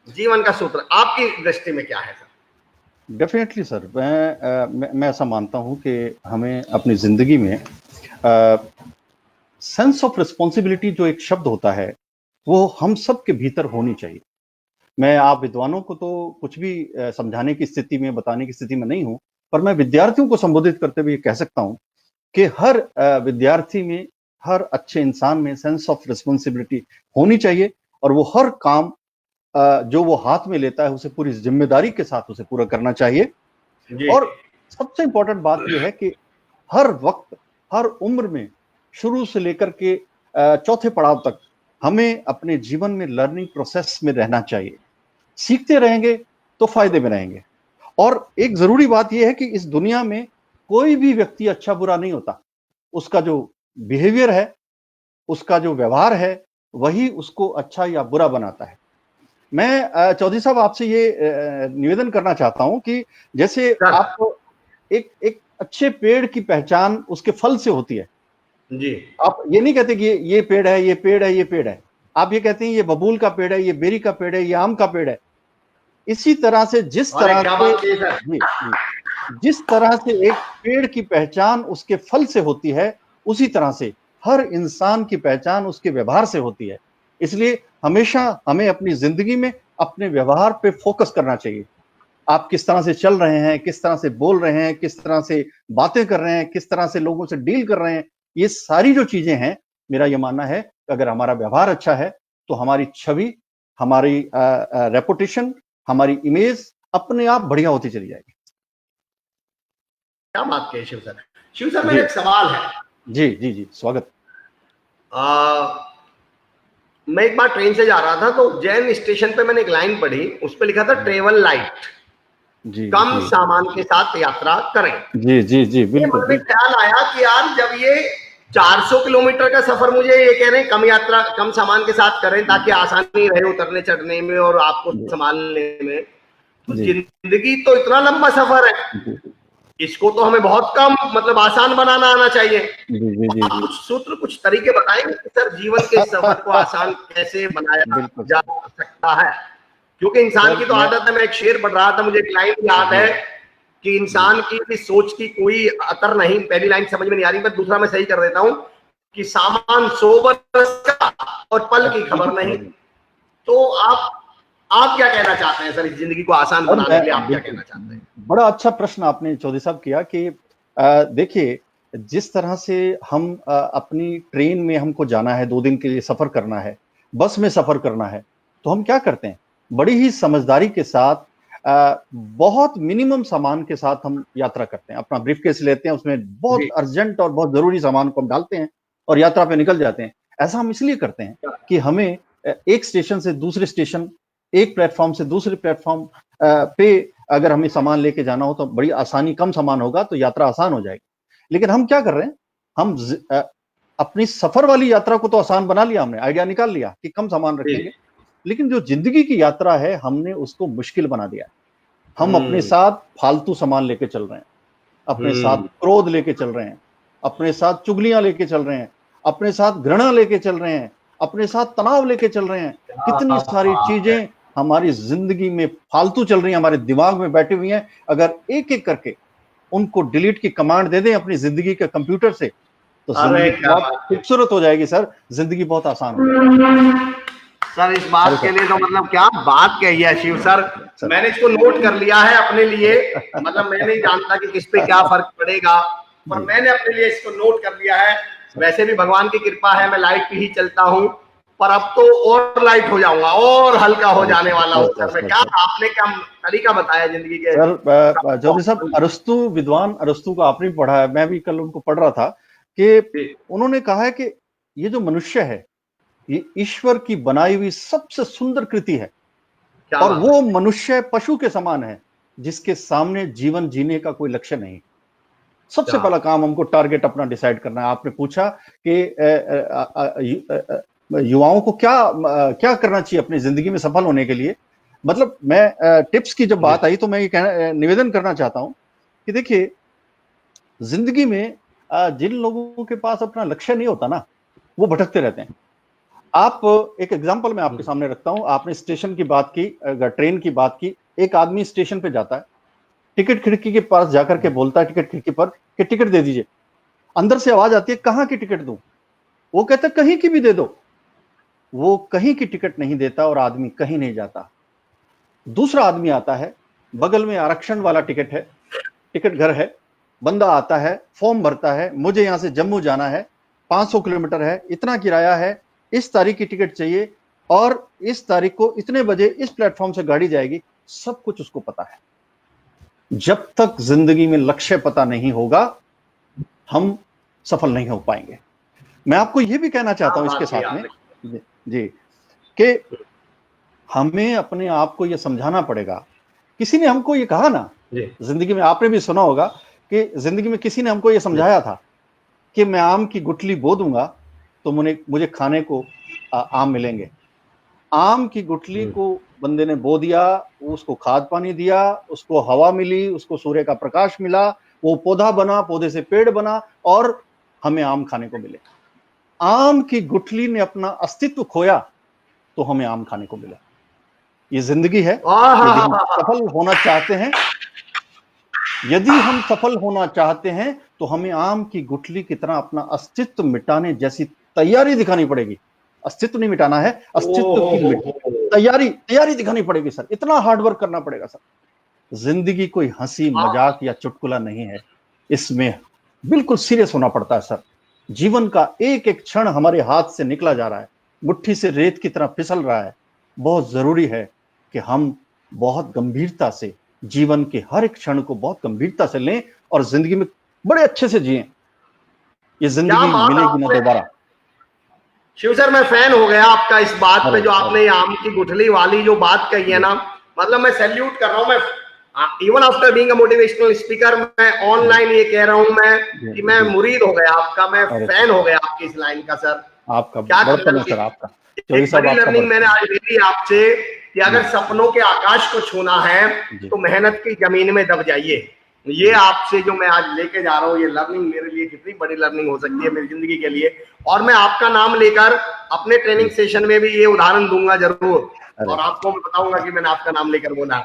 जीवन का सूत्र आपकी दृष्टि में क्या है सर? डेफिनेटली सर, मैं ऐसा मानता हूं कि हमें अपनी जिंदगी में सेंस ऑफ रिस्पॉन्सिबिलिटी जो एक शब्द होता है, वो हम सब के भीतर होनी चाहिए। मैं आप विद्वानों को तो कुछ भी समझाने की स्थिति में, बताने की स्थिति में नहीं हूं, पर मैं विद्यार्थियों को संबोधित करते हुए कह सकता हूं कि हर विद्यार्थी में, हर अच्छे इंसान में सेंस ऑफ रिस्पॉन्सिबिलिटी होनी चाहिए, और वो हर काम जो वो हाथ में लेता है उसे पूरी जिम्मेदारी के साथ उसे पूरा करना चाहिए। और सबसे इंपॉर्टेंट बात यह है कि हर वक्त, हर उम्र में, शुरू से लेकर के चौथे पड़ाव तक हमें अपने जीवन में लर्निंग प्रोसेस में रहना चाहिए। सीखते रहेंगे तो फायदे में रहेंगे। और एक जरूरी बात यह है कि इस दुनिया में कोई भी व्यक्ति अच्छा बुरा नहीं होता, उसका जो बिहेवियर है, उसका जो व्यवहार है, वही उसको अच्छा या बुरा बनाता है। मैं चौधरी साहब आपसे ये निवेदन करना चाहता हूं कि जैसे आप एक एक अच्छे पेड़ की पहचान उसके फल से होती है जी। आप ये नहीं कहते कि ये पेड़ है, ये पेड़ है, ये पेड़ है। आप ये कहते हैं ये बबूल का पेड़ है, ये बेरी का पेड़ है, ये आम का पेड़ है। इसी तरह से अरे क्या बात की सर। जी, जिस तरह से एक पेड़ की पहचान उसके फल से होती है, उसी तरह से हर इंसान की पहचान उसके व्यवहार से होती है। इसलिए हमेशा हमें अपनी जिंदगी में अपने व्यवहार पे फोकस करना चाहिए। आप किस तरह से चल रहे हैं, किस तरह से बोल रहे हैं, किस तरह से बातें कर रहे हैं, किस तरह से लोगों से डील कर रहे हैं, ये सारी जो चीजें हैं, मेरा ये मानना है कि अगर हमारा व्यवहार अच्छा है तो हमारी छवि, हमारी रेपुटेशन, हमारी इमेज अपने आप बढ़िया होती चली जाएगी। क्या बात कही शिव सर। शिव सर, मेरा एक सवाल है। जी जी जी, स्वागत। मैं एक बार ट्रेन से जा रहा था तो उज्जैन स्टेशन पे मैंने एक लाइन पढ़ी, उस पे लिखा था ट्रेवल लाइट, जी कम जी सामान के साथ यात्रा करें। जी जी जी, ये बिल्कुल मन में बिल्कुल। ख्याल आया कि यार जब ये 400 किलोमीटर का सफर मुझे ये कह रहे हैं कम सामान के साथ करें ताकि आसानी रहे उतरने चढ़ने में और आपको जी संभालने में, तो जी जिंदगी तो इतना लंबा सफर है, जी इसको तो हमें बहुत कम मतलब आसान बनाना आना चाहिए। जी जी जी आप जी। कुछ सूत्र, कुछ तरीके बताएंगे कि सर जीवन के सफर को आसान कैसे बनाया बिल्कुल जा सकता है? क्योंकि इंसान सर, की तो आदत है, मैं एक शेर पढ़ रहा था, मुझे एक लाइन याद है कि इंसान की भी सोच की कोई अतर नहीं, पहली लाइन समझ में नहीं आ रही, मैं दूसरा मैं सही कर देता हूं कि सामान 100 बरस का और पल की खबर नहीं। तो आप क्या कहना चाहते हैं सर, इस जिंदगी को आसान सर बनाने के लिए आप क्या कहना चाहते हैं? बड़ा अच्छा प्रश्न आपने चौधरी साहब किया कि देखिए, जिस तरह से हम अपनी ट्रेन में हमको जाना है, 2 दिन के लिए सफर करना है, बस में सफर करना है, तो हम क्या करते हैं, बड़ी ही समझदारी के साथ बहुत मिनिमम सामान के साथ हम यात्रा करते हैं। अपना ब्रीफकेस लेते हैं, उसमें बहुत जी। अर्जेंट और बहुत जरूरी सामान को हम डालते हैं और यात्रा पे निकल जाते हैं। ऐसा हम इसलिए करते हैं कि हमें एक स्टेशन से दूसरे स्टेशन, एक प्लेटफॉर्म से दूसरे प्लेटफॉर्म पे अगर हमें सामान लेके जाना हो तो बड़ी आसानी, कम सामान होगा तो यात्रा आसान हो जाएगी। लेकिन हम क्या कर रहे हैं, हम अपनी सफर वाली यात्रा को तो आसान बना लिया, हमने आइडिया निकाल लिया कि कम सामान रखेंगे, लेकिन जो जिंदगी की यात्रा है हमने उसको मुश्किल बना दिया है। हम अपने साथ फालतू सामान लेके चल रहे हैं, अपने साथ क्रोध लेके चल रहे हैं, अपने साथ चुगलियां लेके चल रहे हैं, अपने साथ घृणा लेके चल रहे हैं, अपने साथ तनाव लेके चल रहे हैं। कितनी सारी चीजें हमारी जिंदगी में फालतू चल रही हैं, हमारे दिमाग में बैठी हुई हैं। अगर एक एक करके उनको डिलीट की कमांड दे दें अपनी जिंदगी के कंप्यूटर से, तो अरे जिंदगी क्या बहुत बात है खूबसूरत हो जाएगी सर, जिंदगी बहुत आसान हो जाएगी। सर, इस अरे बात के सर, लिए तो मतलब क्या बात कही है शिव सर। सर मैंने इसको नोट कर लिया है अपने लिए, मतलब मैं नहीं जानता कि किस पे क्या फर्क पड़ेगा, पर जी मैंने अपने लिए इसको नोट कर लिया है। सर, वैसे भी भगवान की कृपा है, मैं लाइट पे ही चलता हूँ, पर अब तो और लाइट हो जाऊंगा और हल्का हो अरे जाने सर, वाला हूँ बस सर। बस मैं बस क्या, बस आपने क्या तरीका बताया जिंदगी के। सर, चौधरी साहब, अरस्तु, विद्वान अरस्तु को आपने भी पढ़ा है, मैं भी कल उनको पढ़ रहा था कि उन्होंने कहा है कि ये जो मनुष्य है, ये ईश्वर की बनाई हुई सबसे सुंदर कृति है, क्या और बात वो है। मनुष्य पशु के समान है जिसके सामने जीवन जीने का कोई लक्ष्य नहीं। सबसे क्या पहला काम हमको टारगेट अपना डिसाइड करना है। आपने पूछा कि युवाओं को क्या क्या करना चाहिए अपनी जिंदगी में सफल होने के लिए। मतलब मैं टिप्स की जब जी बात आई तो मैं ये निवेदन करना चाहता हूं कि देखिए, जिंदगी में जिन लोगों के पास अपना लक्ष्य नहीं होता ना, वो भटकते रहते हैं। आप, एक एग्जांपल मैं आपके सामने रखता हूं। आपने स्टेशन की बात की, ट्रेन की बात की। एक आदमी स्टेशन पे जाता है, टिकट खिड़की के पास जाकर के बोलता है टिकट खिड़की पर कि टिकट दे दीजिए। अंदर से आवाज आती है, कहां की टिकट दूं? वो कहता है कहीं की भी दे दो। वो कहीं की टिकट नहीं देता और आदमी कहीं नहीं जाता। दूसरा आदमी आता है, बगल में आरक्षण वाला टिकट है, टिकट घर है। बंदा आता है, फॉर्म भरता है, मुझे यहां से जम्मू जाना है, 500 किलोमीटर है, इतना किराया है, इस तारीख की टिकट चाहिए, और इस तारीख को इतने बजे इस प्लेटफॉर्म से गाड़ी जाएगी। सब कुछ उसको पता है। जब तक जिंदगी में लक्ष्य पता नहीं होगा, हम सफल नहीं हो पाएंगे। मैं आपको यह भी कहना चाहता हूं इसके बात की साथ में, आपने। जी, जी, कि हमें अपने आप को यह समझाना पड़ेगा। किसी ने हमको यह कहा ना, जी जिंदगी में आपने भी सुना होगा कि जिंदगी में किसी ने हमको यह जी समझाया था कि मैं आम की गुठली बो दूंगा तो मुझे मुझे खाने को आम मिलेंगे। आम की गुठली को बंदे ने बो दिया, उसको खाद पानी दिया, उसको हवा मिली, उसको सूर्य का प्रकाश मिला, वो पौधा बना, पौधे से पेड़ बना और हमें आम खाने को मिले। आम की गुठली ने अपना अस्तित्व खोया तो हमें आम खाने को मिला। ये जिंदगी है। यदि हम सफल होना चाहते हैं, यदि हम सफल होना चाहते हैं तो हमें आम की गुठली की तरह अपना अस्तित्व मिटाने जैसी तैयारी दिखानी पड़ेगी। अस्तित्व नहीं मिटाना है, अस्तित्व की तैयारी दिखानी पड़ेगी सर। इतना हार्डवर्क करना पड़ेगा सर। जिंदगी कोई हंसी मजाक या चुटकुला नहीं है, इसमें बिल्कुल सीरियस होना पड़ता है सर। जीवन का एक एक क्षण हमारे हाथ से निकला जा रहा है, मुट्ठी से रेत की तरह फिसल रहा है। बहुत जरूरी है कि हम बहुत गंभीरता से जीवन के हर एक क्षण को बहुत गंभीरता से लें और जिंदगी में बड़े अच्छे से जिएं। ये जिंदगी मिलेगी ना दोबारा। शिव सर, मैं फैन हो गया आपका इस बात पे, जो आपने आम की गुठली वाली जो बात कही है ना, मतलब मैं सैल्यूट कर रहा हूं। मैं even after being a motivational speaker, मैं ऑनलाइन ये कह रहा हूं मैं कि मैं मुरीद हो गया आपका, मैं फैन हो गया आपकी इस लाइन का सर। आपका बड़पन है सर आपका। एक बड़ी लर्निंग मैंने आज ले ली आपसे कि अगर सपनों के आकाश को छूना है तो मेहनत की जमीन में दब जाइए। ये आपसे जो मैं आज लेके जा रहा हूँ, ये लर्निंग मेरे लिए कितनी बड़ी लर्निंग हो सकती है मेरी जिंदगी के लिए। और मैं आपका नाम लेकर अपने ट्रेनिंग सेशन में भी ये उदाहरण दूंगा जरूर, और आपको मैं बताऊंगा कि मैंने आपका नाम लेकर बोला।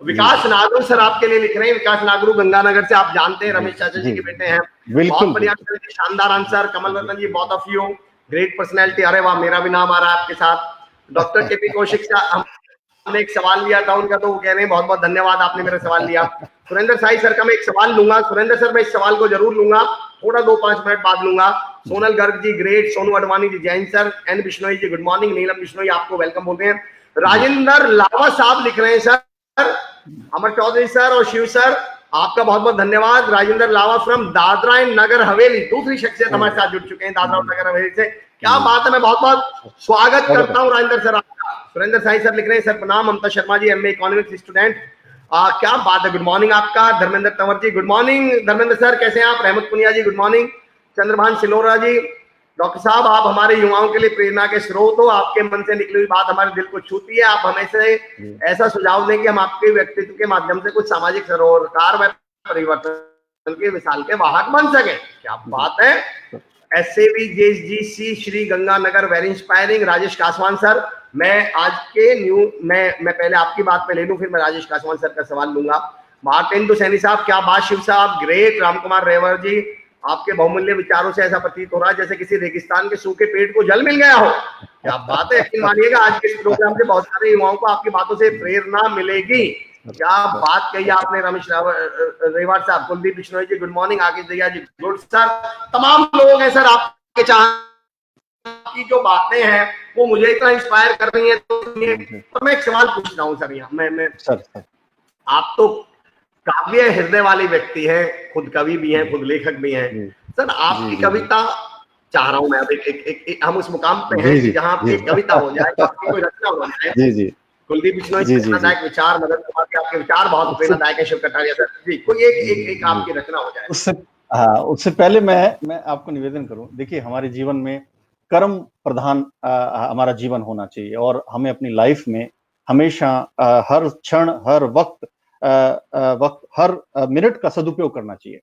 विकास नागरू सर आपके लिए लिख रहे हैं, विकास नागरू गंगानगर से, आप जानते हैं रमेश चाचा जी के बेटे हैं। बहुत बढ़िया, शानदार आंसर। कमल रतन जी, बहुत ऑफ यू, ग्रेट पर्सनैलिटी। अरे वाह, मेरा भी नाम आ रहा है आपके साथ। डॉक्टर केपी कौशिक साहब, हमने एक सवाल लिया था उनका, तो वो कह रहे हैं बहुत बहुत धन्यवाद, आपने मेरा सवाल लिया। सुरेंद्र साई सर का मैं एक सवाल लूंगा। सुरेंद्र सर, मैं इस सवाल को जरूर लूंगा, थोड़ा 2-5 मिनट बाद लूंगा। सोनल गर्ग जी ग्रेट, सोनू अडवाणी जी जैन सर, एन बिश्नोई जी गुड मॉर्निंग, नीलम बिश्नोई आपको वेलकम बोलते हैं। राजेंद्र लावा साहब लिख रहे हैं सर, अमर चौधरी सर और शिव सर आपका बहुत बहुत धन्यवाद। राजेंद्र लावा फ्रॉम दादरा एंड नगर हवेली, दूसरी शख्सियत हमारे साथ जुड़ चुके हैं दादरा और नगर हवेली से। क्या बात है, मैं बहुत बहुत स्वागत करता हूँ राजेंद्र सर आपका। सुरेंद्र साई सर लिख रहे हैं, सर प्रणाम। Mamta Sharma ji, MA economics student, क्या बात है, गुड मॉर्निंग आपका। Dharmendra Tanwar ji good morning. Dharmendra sir कैसे हैं आप? रहमत पुनिया जी गुड मॉर्निंग। चंद्रभान सिलोरा जी, डॉक्टर साहब आप हमारे युवाओं के लिए प्रेरणा के स्रोत हो, आपके मन से निकली हुई बात हमारे दिल को छूती है। आप हमें से ऐसा सुझाव दें कि हम आपके व्यक्तित्व के माध्यम से कुछ सामाजिक सरोकार व परिवर्तन के मिसाल के वाहक बन सके। क्या बात है। SAV JSGC Sri Ganganagar, very inspiring. Rajesh Kaswan sir, मैं आज के मैं पहले आपकी बात पे ले लूं, फिर मैं राजेश कासवान सर का सवाल लूंगा। मार्टिन सैनी साहब, क्या बात शिव साहब, ग्रेट। रामकुमार रेवर जी, आपके बहुमूल्य विचारों से ऐसा प्रतीत हो रहा है जैसे किसी रेगिस्तान के सूखे पेड़ को जल मिल गया हो। क्या बात है, यकीन मानिएगा आज के इस प्रोग्राम से बहुत सारे युवाओं को आपकी बातों से प्रेरणा मिलेगी। क्या बात कही आपने रमेश रेवाड़ साहब। कुलदीप बिश्नोई जी गुड मॉर्निंग। आगे दया जी गुड सर। तमाम लोग हैं सर आपके की जो बातें हैं वो मुझे इतना इंस्पायर कर रही है। तो मैं एक सवाल पूछ रहा हूँ सर, यहाँ मैं सर, आप तो काव्य हृदय वाले व्यक्ति हैं, खुद कवि भी हैं, खुद लेखक भी हैं सर। आपकी कविता चाह रहा हूं मैं, अब एक हम उस मुकाम पे हैं कि जहां आपकी कविता हो जाए, आपकी कोई रचना हो जाए। जी जी। कुलदीप बिश्नोई प्रेरणादायक विचार, मदन कुमार के आपके विचार बहुत प्रेरणादायक है। शिव कटारिया सर जी, कोई एक आपकी रचना हो जाए। उससे पहले मैं आपको निवेदन करूं, देखिए हमारे जीवन में कर्म प्रधान हमारा जीवन होना चाहिए और हमें अपनी लाइफ में हमेशा हर क्षण, हर वक्त हर मिनट का सदुपयोग करना चाहिए।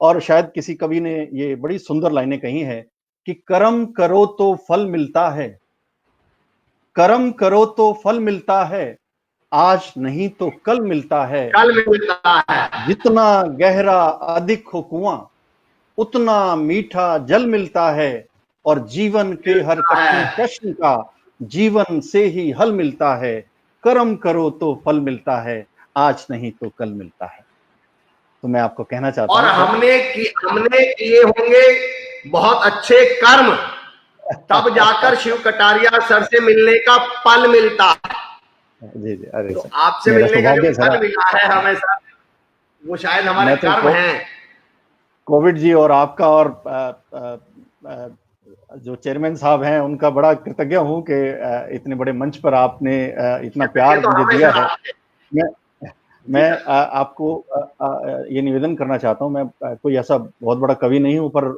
और शायद किसी कवि ने ये बड़ी सुंदर लाइनें कही हैं कि कर्म करो तो फल मिलता है, कर्म करो तो फल मिलता है, आज नहीं तो कल मिलता है, कल मिलता है। जितना गहरा अधिक हो कुआं, उतना मीठा जल मिलता है, और जीवन के हर कठिन प्रश्न का जीवन से ही हल मिलता है। कर्म करो तो फल मिलता है, आज नहीं तो कल मिलता है। तो मैं आपको कहना चाहता हूं, और हमने किए होंगे बहुत अच्छे कर्म, तब जाकर शिव कटारिया सर से मिलने का पल मिलता है। जी जी। अरे तो आपसे मिलने का जो पल मिला है हमें सर, वो शायद हमारे कर्म हैं। कोविड जी और आपका और जो चेयरमैन साहब हैं उनका बड़ा कृतज्ञ हूं कि इतने बड़े मंच पर आपने इतना प्यार मुझे दिया है। मैं आपको ये निवेदन करना चाहता हूं, मैं कोई ऐसा बहुत बड़ा कवि नहीं हूं, पर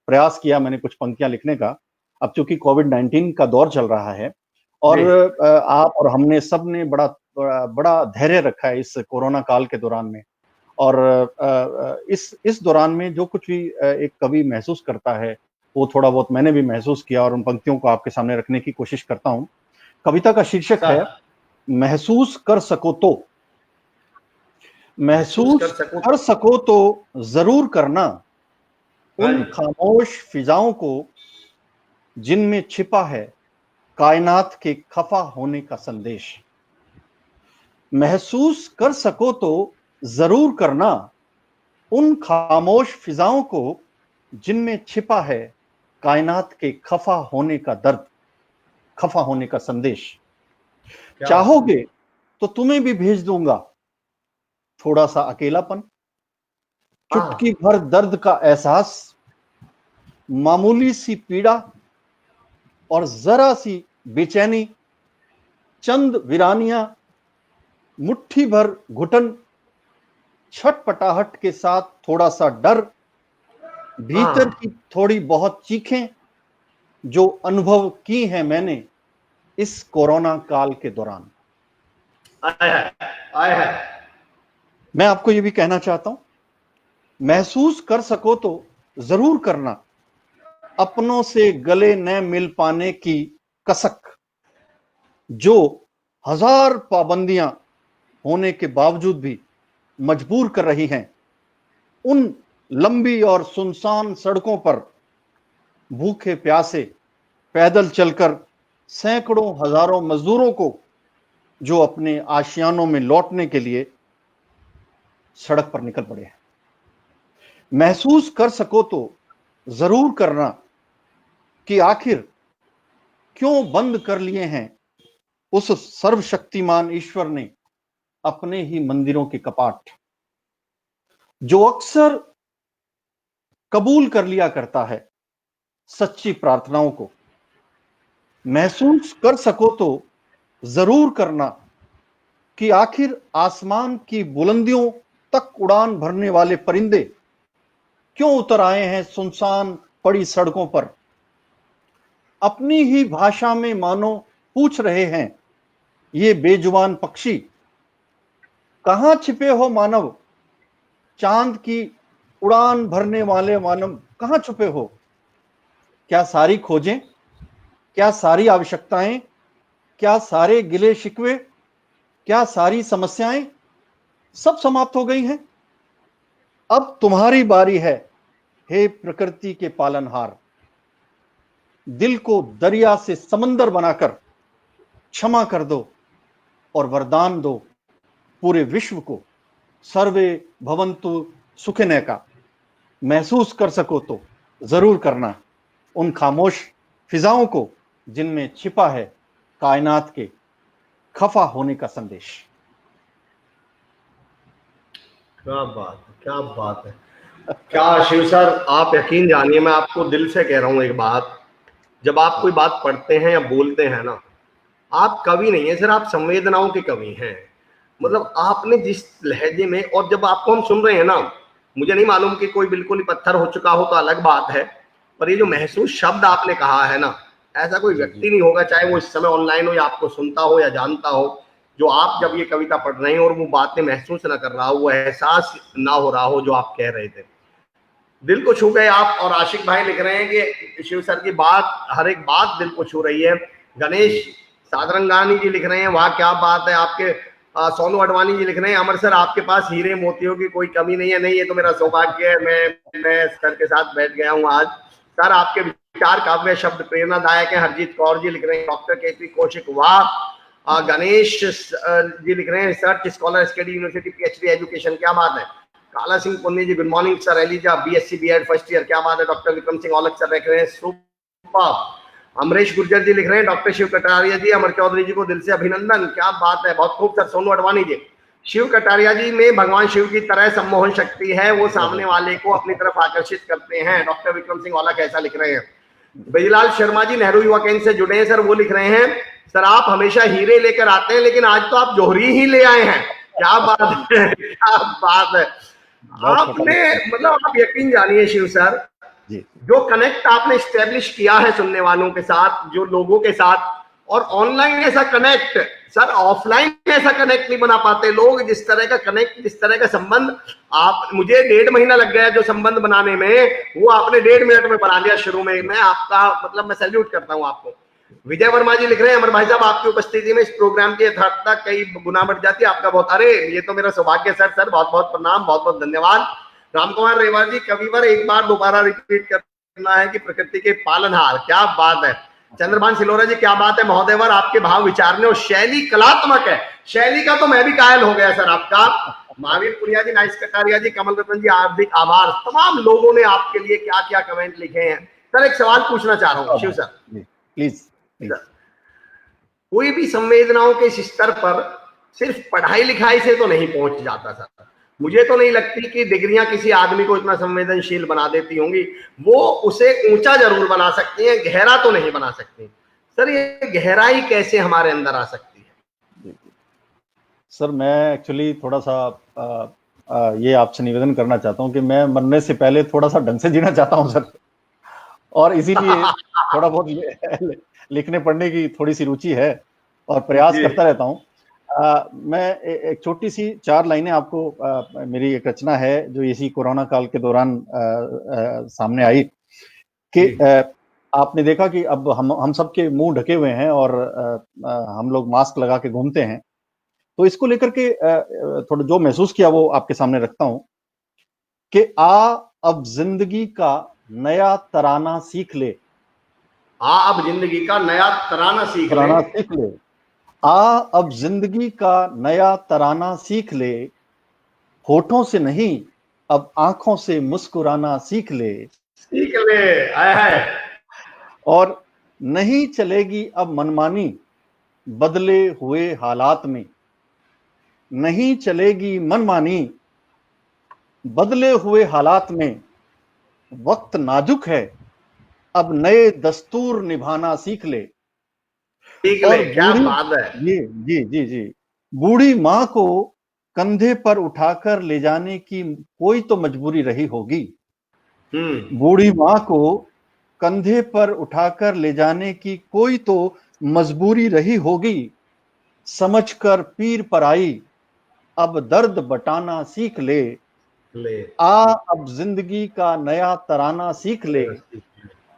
प्रयास किया मैंने कुछ पंक्तियां लिखने का। अब चूंकि कोविड-19 का दौर चल रहा है और जी। आप और हमने सब ने बड़ा बड़ा बड़ा धैर्य रखा है इस कोरोना काल के दौरान में। और इस दौरान में जो कुछ भी एक कवि महसूस करता है, वो थोड़ा बहुत मैंने भी महसूस किया और उन पंक्तियों को आपके सामने रखने की कोशिश करता हूँ। कविता का शीर्षक है, सर, महसूस कर सको तो। महसूस कर महसूस सको। कर सको तो ज़रूर करना हाँ उन जी। खामोश फिजाओं को जिनमें छिपा है कायनात के खफा होने का संदेश। महसूस कर सको तो ज़रूर करना उन खामोश फिजाओं को जिनमें छिपा है कायनात के खफा होने का दर्द, खफा होने का संदेश। क्या बात है। चाहोगे तो तुम्हें भी भेज दूंगा थोड़ा सा अकेलापन, चुटकी हाँ। भर दर्द का एहसास, मामूली सी पीड़ा और जरा सी बेचैनी, चंद वीरानियां, मुट्ठी भर घुटन, छटपटाहट के साथ थोड़ा सा डर, भीतर हाँ। की थोड़ी बहुत चीखें जो अनुभव की हैं मैंने इस कोरोना काल के दौरान। आए है, आए है। मैं आपको ये भी कहना चाहता हूं, महसूस कर सको तो जरूर करना अपनों से गले न मिल पाने की कसक, जो हजार पाबंदियां होने के बावजूद भी मजबूर कर रही हैं उन लंबी और सुनसान सड़कों पर भूखे प्यासे पैदल चलकर सैकड़ों हजारों मजदूरों को, जो अपने आशियानों में लौटने के लिए सड़क पर निकल पड़े हैं। महसूस कर सको तो जरूर करना कि आखिर क्यों बंद कर लिए हैं उस सर्वशक्तिमान ईश्वर ने अपने ही मंदिरों के कपाट, जो अक्सर कबूल कर लिया करता है सच्ची प्रार्थनाओं को। महसूस कर सको तो जरूर करना कि आखिर आसमान की बुलंदियों तक उड़ान भरने वाले परिंदे क्यों उतर आए हैं सुनसान पड़ी सड़कों पर, अपनी ही भाषा में मानो पूछ रहे हैं ये बेजुबान पक्षी, कहां छिपे हो मानव, चांद की उड़ान भरने वाले मानव कहां छुपे हो। क्या सारी खोजें, क्या सारी आवश्यकताएं, क्या सारे गिले शिकवे, क्या सारी समस्याएं सब समाप्त हो गई हैं। अब तुम्हारी बारी है हे प्रकृति के पालनहार, दिल को दरिया से समंदर बनाकर क्षमा कर दो और वरदान दो पूरे विश्व को सर्वे भवन्तु सुखिनः का। महसूस कर सको तो जरूर करना उन खामोश फिजाओं को जिनमें छिपा है कायनात के खफा होने का संदेश। क्या बात है, क्या बात है। क्या शिव सर, आप यकीन जानिए, मैं आपको दिल से कह रहा हूँ एक बात। जब आप कोई बात पढ़ते हैं या बोलते हैं ना, आप कवि नहीं है सर, आप संवेदनाओं के कवि हैं। मतलब आपने जिस लहजे में, और जब आपको हम सुन रहे हैं ना, मुझे नहीं मालूम कि कोई बिल्कुल ही पत्थर हो चुका हो तो अलग बात है, पर ये जो महसूस शब्द आपने कहा है ना, ऐसा कोई जी जी व्यक्ति नहीं होगा, चाहे वो इस समय ऑनलाइन हो या आपको सुनता हो या जानता हो, जो आप जब ये कविता पढ़ रहे हैं और वो बातें महसूस ना कर रहा हो, वो एहसास ना हो रहा हो जो आप कह रहे थे। दिल को छू गए आप। और आशिक भाई लिख रहे हैं कि शिव सर की बात, हर एक बात दिल को छू रही है। गणेश सादरंगानी जी लिख रहे हैं, वाह क्या बात है आपके। सोनू अडवाणी जी लिख रहे हैं, अमर सर आपके पास हीरे मोतियों की कोई कमी नहीं है। नहीं, ये तो मेरा सौभाग्य है, मैं सर के साथ बैठ गया हूँ आज। सर आपके विचार काव्य शब्द प्रेरणादायक है। हरजीत कौर जी लिख रहे हैं, डॉक्टर केपी कौशिक वाह। गणेश जी लिख रहे हैं, research scholar SKD university PhD education, क्या बात है। Kala Singh Punni ji, good morning sir. Eliza BSc BEd first year, क्या बात है। डॉक्टर विक्रम सिंह औलख सर लिख रहे हैं, सुपर। अमरीश गुर्जर जी लिख रहे हैं, डॉक्टर शिव कटारिया जी, अमर चौधरी जी को दिल से अभिनंदन, क्या बात है, बहुत खूब सर। सोनू अडवाणी जी, शिव कटारिया जी में भगवान शिव की तरह सम्मोहन शक्ति है, वो सामने वाले को अपनी तरफ आकर्षित करते हैं। डॉक्टर विक्रम सिंह औलख ऐसा लिख रहे हैं। ब्रजलाल शर्मा जी नेहरू युवा केंद्र से जुड़े हैं सर, वो लिख रहे हैं, सर आप हमेशा हीरे लेकर आते हैं लेकिन आज तो आप जौहरी ही ले आए हैं, क्या बात है, क्या बात है। आपने मतलब आप यकीन जानिए शिव सर, जी जो कनेक्ट आपने स्टेब्लिश किया है सुनने वालों के साथ, जो लोगों के साथ, और ऑनलाइन ऐसा कनेक्ट, सर ऑफलाइन ऐसा कनेक्ट नहीं बना पाते लोग, जिस तरह का कनेक्ट, जिस तरह का संबंध आप, मुझे 1.5 महीना लग गया जो संबंध बनाने में, वो आपने 1.5 मिनट में बना लिया शुरू में। मैं आपका मतलब मैं सैल्यूट करता हूं आपको। विजय वर्मा जी लिख रहे हैं, अमर भाई साहब आपकी उपस्थिति में इस प्रोग्राम की यथार्थता कई गुना बढ़ जाती है, आपका बहुत, अरे ये तो मेरा सौभाग्य सर, सर बहुत बहुत प्रणाम, बहुत बहुत धन्यवाद। राम कुमार रेवा जी, कविवर एक बार दोबारा रिपीट करना है कि प्रकृति के पालनहार, क्या बात है। चंद्रभान सिलोरा जी, क्या बात है महोदयवर, आपके भाव विचारने और शैली कलात्मक है। शैली का तो मैं भी कायल हो गया सर आपका। महावीर पुनिया जी, नाइस कटारिया जी, कमल रतन जी, हार्दिक आभार। तमाम लोगों ने आपके लिए क्या क्या कमेंट लिखे हैं। सर एक सवाल पूछना चाह रहा हूँ शिव सर, प्लीज। कोई भी संवेदनाओं के इस स्तर पर सिर्फ पढ़ाई लिखाई से तो नहीं पहुंच जाता सर। मुझे तो नहीं लगती कि डिग्रियां किसी आदमी को इतना संवेदनशील बना देती होंगी। वो उसे ऊंचा जरूर बना सकती हैं, गहरा तो नहीं बना सकती। सर ये गहराई कैसे हमारे अंदर आ सकती है? सर मैं एक्चुअली थोड़ा सा ये आपसे निवेदन करना चाहता हूं कि मैं मरने से पहले थोड़ा सा ढंग से जीना चाहता हूं सर, और इसीलिए थोड़ा बहुत लिखने पढ़ने की थोड़ी सी रुचि है और प्रयास करता रहता हूं। मैं एक छोटी सी 4 लाइनें आपको, मेरी एक रचना है जो इसी कोरोना काल के दौरान सामने आई कि आपने देखा कि अब हम सबके मुंह ढके हुए हैं और हम लोग मास्क लगा के घूमते हैं, तो इसको लेकर के थोड़ा जो महसूस किया वो आपके सामने रखता हूं कि अब जिंदगी का नया तराना सीख ले। अब जिंदगी का नया तराना सीख ले। अब जिंदगी का नया तराना सीख ले, होठों से नहीं अब आंखों से मुस्कुराना सीख ले। आए। और नहीं चलेगी अब मनमानी बदले हुए हालात में, नहीं चलेगी मनमानी बदले हुए हालात में। वक्त नाजुक है अब नए दस्तूर निभाना सीख ले। और क्या बात है। जी, बूढ़ी माँ को कंधे पर उठाकर ले जाने की कोई तो मजबूरी रही होगी। बूढ़ी माँ को कंधे पर उठाकर ले जाने की कोई तो मजबूरी रही होगी। समझकर पीर पर आई अब दर्द बटाना सीख ले। अब जिंदगी का नया तराना सीख ले,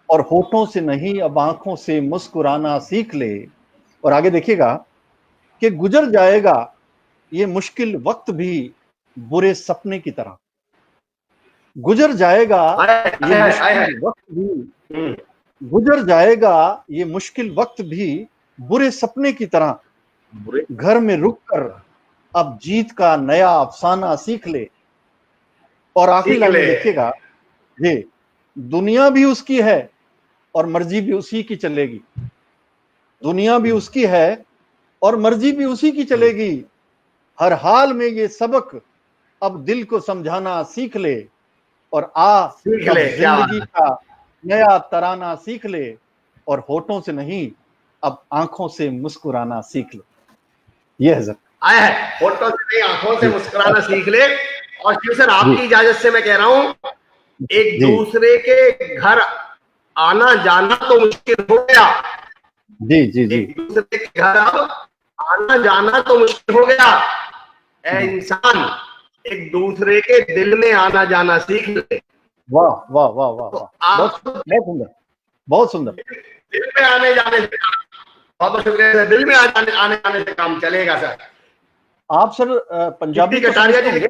और होठों से नहीं अब आंखों से मुस्कुराना सीख ले। और आगे देखिएगा कि गुजर जाएगा ये मुश्किल वक्त भी बुरे सपने की तरह। गुजर जाएगा ये मुश्किल वक्त भी, गुजर जाएगा ये मुश्किल वक्त भी बुरे सपने की तरह। घर में रुककर अब जीत का नया अफसाना सीख ले। और आखिरी लाइन में देखिएगा, ये दुनिया भी उसकी है और मर्जी भी उसी की चलेगी। दुनिया भी उसकी है और मर्जी भी उसी की चलेगी। हर हाल में ये सबक अब दिल को समझाना सीख ले। और जिंदगी का नया तराना सीख ले, और होठों से नहीं अब आंखों से मुस्कुराना सीख ले। ये है सर। आया है, होठों से नहीं आंखों से मुस्कुराना सीख ले। और शिव सर आपकी इजाजत से मैं कह रहा हूं, एक दूसरे के घर आना जाना तो मुश्किल हो गया। जी, एक दूसरे के घर आना जाना तो मुश्किल हो गया। इंसान एक दूसरे के दिल में आना जाना सीख ले। वाह वाह वाह वाह वाह, बहुत सुंदर, बहुत सुंदर। दिल में आने जाने से, बहुत शुक्रिया। दिल में आने जाने से काम चलेगा सर। आप सर पंजाबी कटारिया जी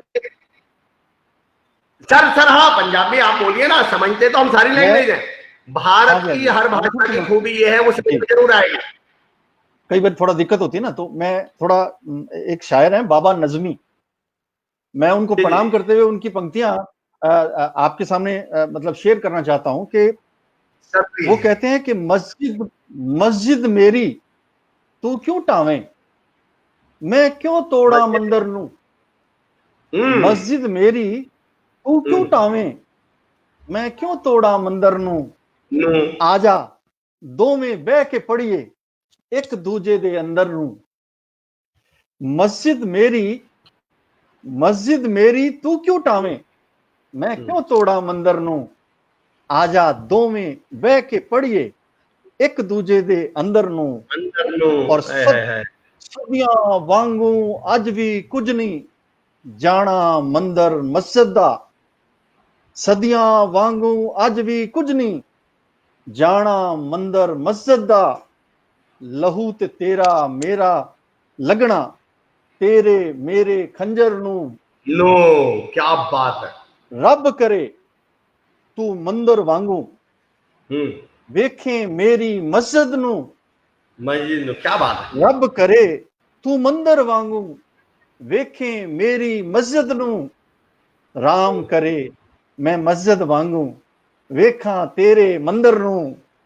सर हाँ पंजाबी आप बोलिए ना, समझते तो हम सारी लैंग्वेज हैं। भारत की हर भाषा की खूबी ये है, वो समझ जरूर आएगी। कई बार थोड़ा दिक्कत होती है ना, तो मैं थोड़ा, एक शायर हैं बाबा नजमी, मैं उनको प्रणाम करते हुए उनकी पंक्तियां आपके सामने मतलब शेयर करना चाहता हूं कि वो कहते हैं कि मस्जिद मेरी तू क्यों टावे, मैं क्यों तोड़ा मंदिर नू। मस्जिद मेरी तू क्यों टावे, मैं क्यों तोड़ा मंदिर नू। आजा दोवें बह के पढ़िए एक दूजे दे अंदर नू। मस्जिद मेरी तू क्यों टावे, मैं क्यों तोड़ा मंदिर नू। आजा दोवें बह के पढ़िए एक दूजे दे अंदर नू। और सदियां वांगू अज भी कुछ नहीं जाना मंदिर मस्जिद दा, सदियां वांगू अज भी कुछ नहीं जाना मंदिर मस्जिद दा, लहू ते तेरा मेरा लगना तेरे मेरे खंजर नू, लो क्या बात है। रब करे तू मंदिर वांगू वेखे मेरी मस्जिद नू, मस्जिद नो, क्या बात है। रब करे तू मंदिर वांगू वेखे मेरी मस्जिद नू, राम करे मैं मस्जिद वांगू वेखा तेरे मंदिर नू।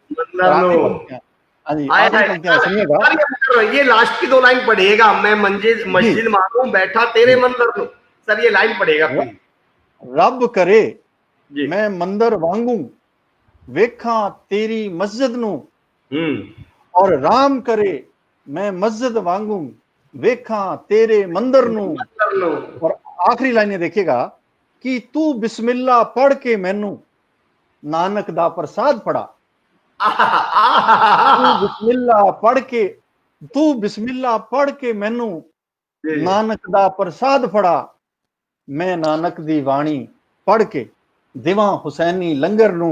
और आखिरी पंक्तियां, हाँ जी आखिरी पंक्तियां सुनिएगा। ये लास्ट की 2 लाइन पढ़िएगा, मैं मस्जिद मांगू बैठा तेरे मंदिर नू। सर ये लाइन पढ़िएगा प्लीज। रब करे मैं मंदिर वांगू वेखा तेरी मस्जिद नू, और राम करे मैं मस्जिद वांगू वेखा तेरे मंदिर नू। और आखिरी लाइन देखिएगा कि तू बिस्मिल्लाह पढ़ के मैनू नानक दा प्रसाद फड़ा, तू बिस्मिल्लाह पढ़ के मैनू नानक दा प्रसाद फड़ा, मैं नानक दी वाणी पढ़ के दिवा हुसैनी लंगर नू,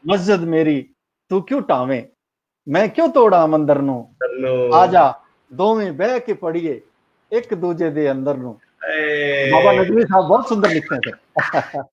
मस्जिद मेरी तू क्यों टावे मैं क्यों तोड़ा मंदिर नू, आजा दोवें बह के पढ़िए एक दूजे दे अंदर नू। बाबा नदवी साहब बहुत सुंदर लिखते हैं सर।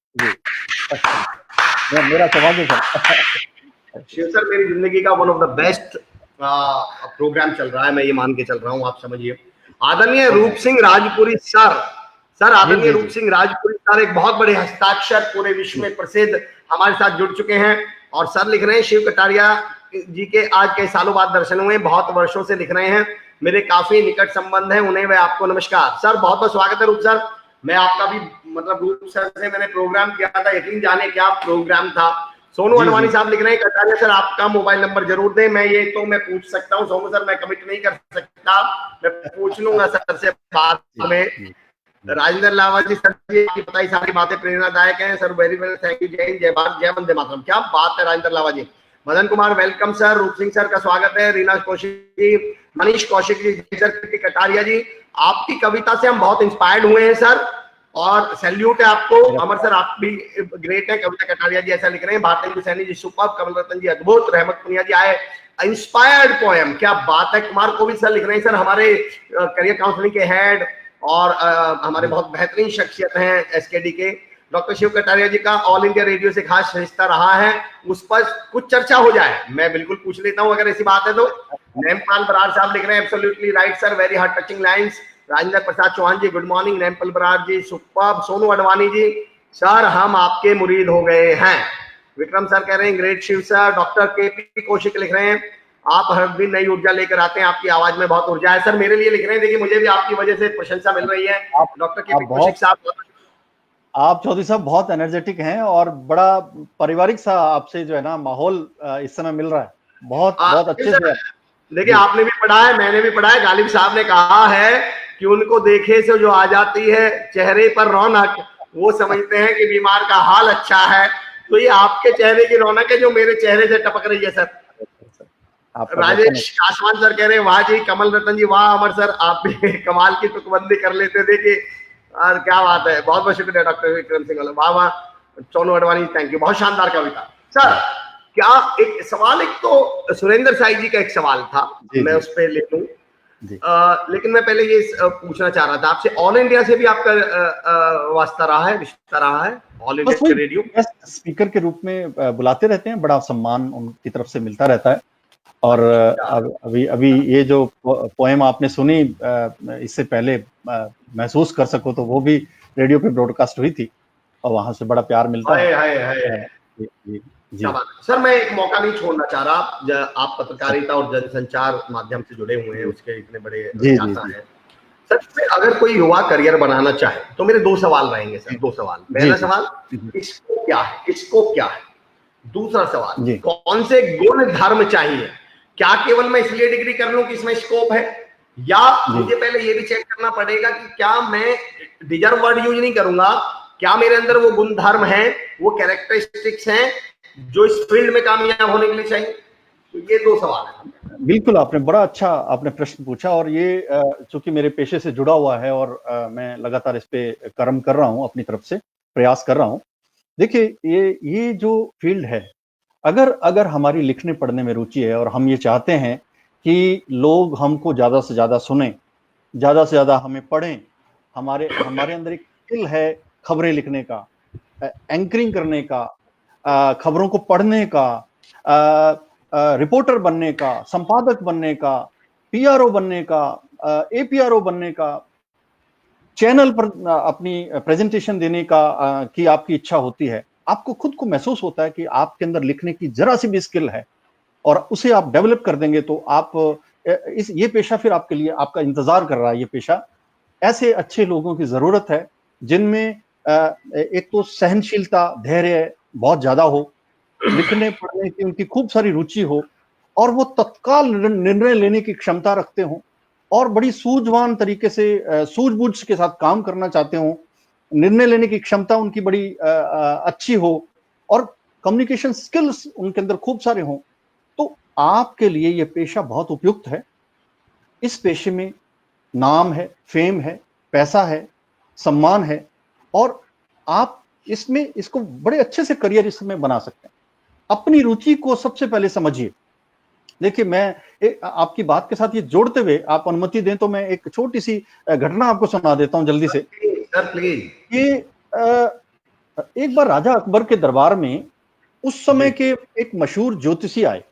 जी मेरा सवाल सर। शिव सर मेरी जिंदगी का one of the best program चल रहा है, मैं ये मान के चल रहा हूँ, आप समझिए। आदरणीय रूप सिंह राजपुरी सर आदरणीय रूप सिंह राजपुरी सर एक बहुत बड़े हस्ताक्षर पूरे विश्व में प्रसिद्ध हमारे साथ जुड़ चुके हैं। और सर लिख रहे हैं शिव कटारिया जी के आज कई सालों बाद दर्शन हुए, बहुत वर्षों से लिख रहे हैं, मेरे काफी निकट संबंध है उन्हें, वे आपको नमस्कार। सर बहुत बहुत स्वागत है रूप सर। मैं आपका भी मतलब रूप सर से मैंने प्रोग्राम किया था, यकीन जाने क्या प्रोग्राम था। सोनू अडवाणी साहब लिख रहे हैं कटारिया सर आपका मोबाइल नंबर जरूर दें। मैं पूछ सकता हूँ सोनू सर, मैं कमिट नहीं कर सकता, मैं पूछ लूंगा सर से बाद में। राजेंद्र लावा जी सर जी आपकी बताई सारी बातें प्रेरणादायक हैं sir, very well, thank you, जय हिंद, जय भारत, जय वंदे मातरम। क्या बात है राजेंद्र लावा जी। मदन कुमार वेलकम सर, रूप सिंह सर का स्वागत है, रीना कौशिक जी, मनीष कौशिक जी, सर कटारिया जी आपकी कविता से हम बहुत इंस्पायर्ड हुए हैं सर, और सैल्यूट है आपको। अमर सर आप भी ग्रेट है, कविता कटारिया जी ऐसा लिख रहे हैं, भारतेंदु सैनी जी सुपर, कमल रतन जी अद्भुत, रहमत पुनिया जी आए इंस्पायर्ड पोएम, क्या बात है। कुमार कोविद सर लिख रहे हैं सर हमारे करियर काउंसलिंग के हेड और हमारे बहुत बेहतरीन शख्सियत हैं एसकेडी के। डॉक्टर शिव कटारिया जी का ऑल इंडिया रेडियो से खास रिश्ता रहा है, उस पर कुछ चर्चा हो जाए, मैं बिल्कुल पूछ लेता हूं अगर ऐसी बात है तो। नेमपाल बरार साहब लिख रहे हैं absolutely right sir, very heart touching lines. Rajendra Prasad Chauhan ji good morning, Nempal Barar ji superb. Sonu Advani ji sir हम आपके मुरीद हो गए हैं। विक्रम सर कह रहे हैं great Shiv sir. Doctor KP Kaushik लिख रहे हैं आप हर दिन नई ऊर्जा लेकर आते हैं, आपकी आवाज में बहुत ऊर्जा है सर, मेरे लिए लिख रहे हैं, देखिए मुझे भी आपकी वजह से प्रशंसा मिल रही है। डॉक्टर केपी कौशिक साहब आप चौधरी साहब बहुत एनर्जेटिक हैं और बड़ा पारिवारिक सा आपसे जो है ना माहौल इस समय मिल रहा है, बहुत अच्छे से। देखिए आपने भी पढ़ा है, मैंने भी पढ़ा है, गालिब साहब ने कहा है कि उनको देखे से जो आ जाती है चेहरे पर रौनक, वो समझते हैं कि बीमार का हाल अच्छा है। तो ये आपके चेहरे की रौनक है जो मेरे चेहरे से टपक रही है सर। राजेश आसमान सर कह रहे हैं वाह जी, कमल रतन जी वाह, अमर सर आप भी कमाल की तुकबंदी कर लेते, देखिए और क्या बात है, बहुत बहुत शुक्रिया डॉक्टर विक्रम सिंह, वाह वाह। सोनू अडवाणी थैंक यू, बहुत शानदार कविता सर। क्या एक सवाल, एक तो सुरेंद्र साई जी का एक सवाल था, मैं उस पर ले लूं, लेकिन मैं पहले ये पूछना चाह रहा था आपसे, ऑल इंडिया से भी आपका वास्ता रहा है, रिश्ता रहा है? ऑल इंडिया रेडियो स्पीकर के रूप में बुलाते रहते हैं, बड़ा सम्मान उनकी तरफ से मिलता रहता है। और अभी ये जो पोएम आपने सुनी इससे पहले महसूस कर सको तो वो भी रेडियो पे ब्रॉडकास्ट हुई थी और वहां से बड़ा प्यार मिलता है। जी सर, मैं एक मौका नहीं छोड़ना चाह रहा, आप पत्रकारिता और जनसंचार माध्यम से जुड़े हुए हैं, उसके इतने बड़े ज्ञाता हैं सर। अगर कोई युवा करियर बनाना चाहे तो मेरे 2 सवाल रहेंगे सर, 2 सवाल। पहला सवाल इसको क्या है, इसको क्या है। दूसरा सवाल कौन से गुण धर्म चाहिए, क्या केवल मैं इसलिए डिग्री कर लूं कि इसमें स्कोप है, या मुझे पहले ये भी चेक करना पड़ेगा कि क्या मैं डिजर्व वर्ड यूज नहीं करूंगा, क्या मेरे अंदर वो गुण धर्म है, वो कैरेक्टरिस्टिक्स हैं जो इस फील्ड में कामयाब होने के लिए चाहिए। तो ये 2 सवाल है। बिल्कुल, आपने बड़ा अच्छा आपने प्रश्न पूछा, और ये चूंकि मेरे पेशे से जुड़ा हुआ है और मैं लगातार इस पे कर्म कर रहा हूँ, अपनी तरफ से प्रयास कर रहा हूँ। देखिए, ये जो फील्ड है, अगर अगर हमारी लिखने पढ़ने में रुचि है और हम ये चाहते हैं कि लोग हमको ज्यादा से ज्यादा सुने, ज्यादा से ज्यादा हमें पढ़ें, हमारे हमारे अंदर एक स्किल है खबरें लिखने का, एंकरिंग करने का, खबरों को पढ़ने का, रिपोर्टर बनने का, संपादक बनने का, पीआरओ बनने का, एपीआरओ बनने का, चैनल पर अपनी प्रेजेंटेशन देने का की आपकी इच्छा होती है, आपको खुद को महसूस होता है कि आपके अंदर लिखने की जरा सी भी स्किल है और उसे आप डेवलप कर देंगे तो आप इस ये पेशा फिर आपके लिए आपका इंतजार कर रहा है। ये पेशा ऐसे अच्छे लोगों की जरूरत है जिनमें एक तो सहनशीलता, धैर्य बहुत ज्यादा हो, लिखने पढ़ने की उनकी खूब सारी रुचि हो, और वो तत्काल निर्णय लेने की क्षमता रखते हो, और बड़ी सूझवान तरीके से सूझबूझ के साथ काम करना चाहते हो, निर्णय लेने की क्षमता उनकी बड़ी अच्छी हो, और कम्युनिकेशन स्किल्स उनके अंदर खूब सारे हों, तो आपके लिए ये पेशा बहुत उपयुक्त है। इस पेशे में नाम है, फेम है, पैसा है, सम्मान है, और आप इसमें इसको बड़े अच्छे से करियर इसमें बना सकते हैं। अपनी रुचि को सबसे पहले समझिए। देखिए, मैं आपकी बात के साथ ये जोड़ते हुए, आप अनुमति दें तो मैं एक छोटी सी घटना आपको सुना देता हूं जल्दी से। Sir please. ये एक बार राजा अकबर के दरबार में उस समय जी के एक मशहूर ज्योतिषी आए,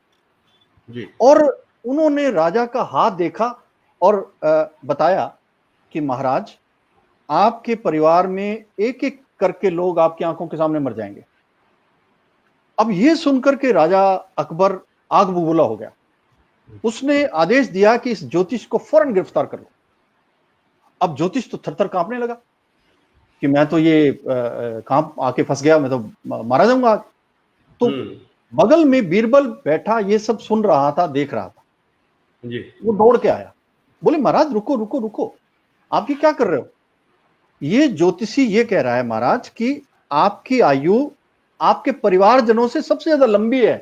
जी और उन्होंने राजा का हाथ देखा और बताया कि महाराज, आपके परिवार में एक एक करके लोग आपकी आंखों के सामने मर जाएंगे। अब ये सुनकर के राजा अकबर आग बबूला हो गया। उसने आदेश दिया कि इस ज्योतिष को फौरन गिरफ्तार कर लो। अब ज्योतिष तो थर-थर कांपने लगा कि मैं तो ये काम आके फंस गया, मैं तो मारा जाऊंगा। तो बगल में बीरबल बैठा ये सब सुन रहा था, देख रहा था। जी वो दौड़ के आया, बोले महाराज रुको रुको रुको, आप ये क्या कर रहे हो? ये ज्योतिषी ये कह रहा है महाराज कि आपकी आयु आपके परिवारजनों से सबसे ज्यादा लंबी है।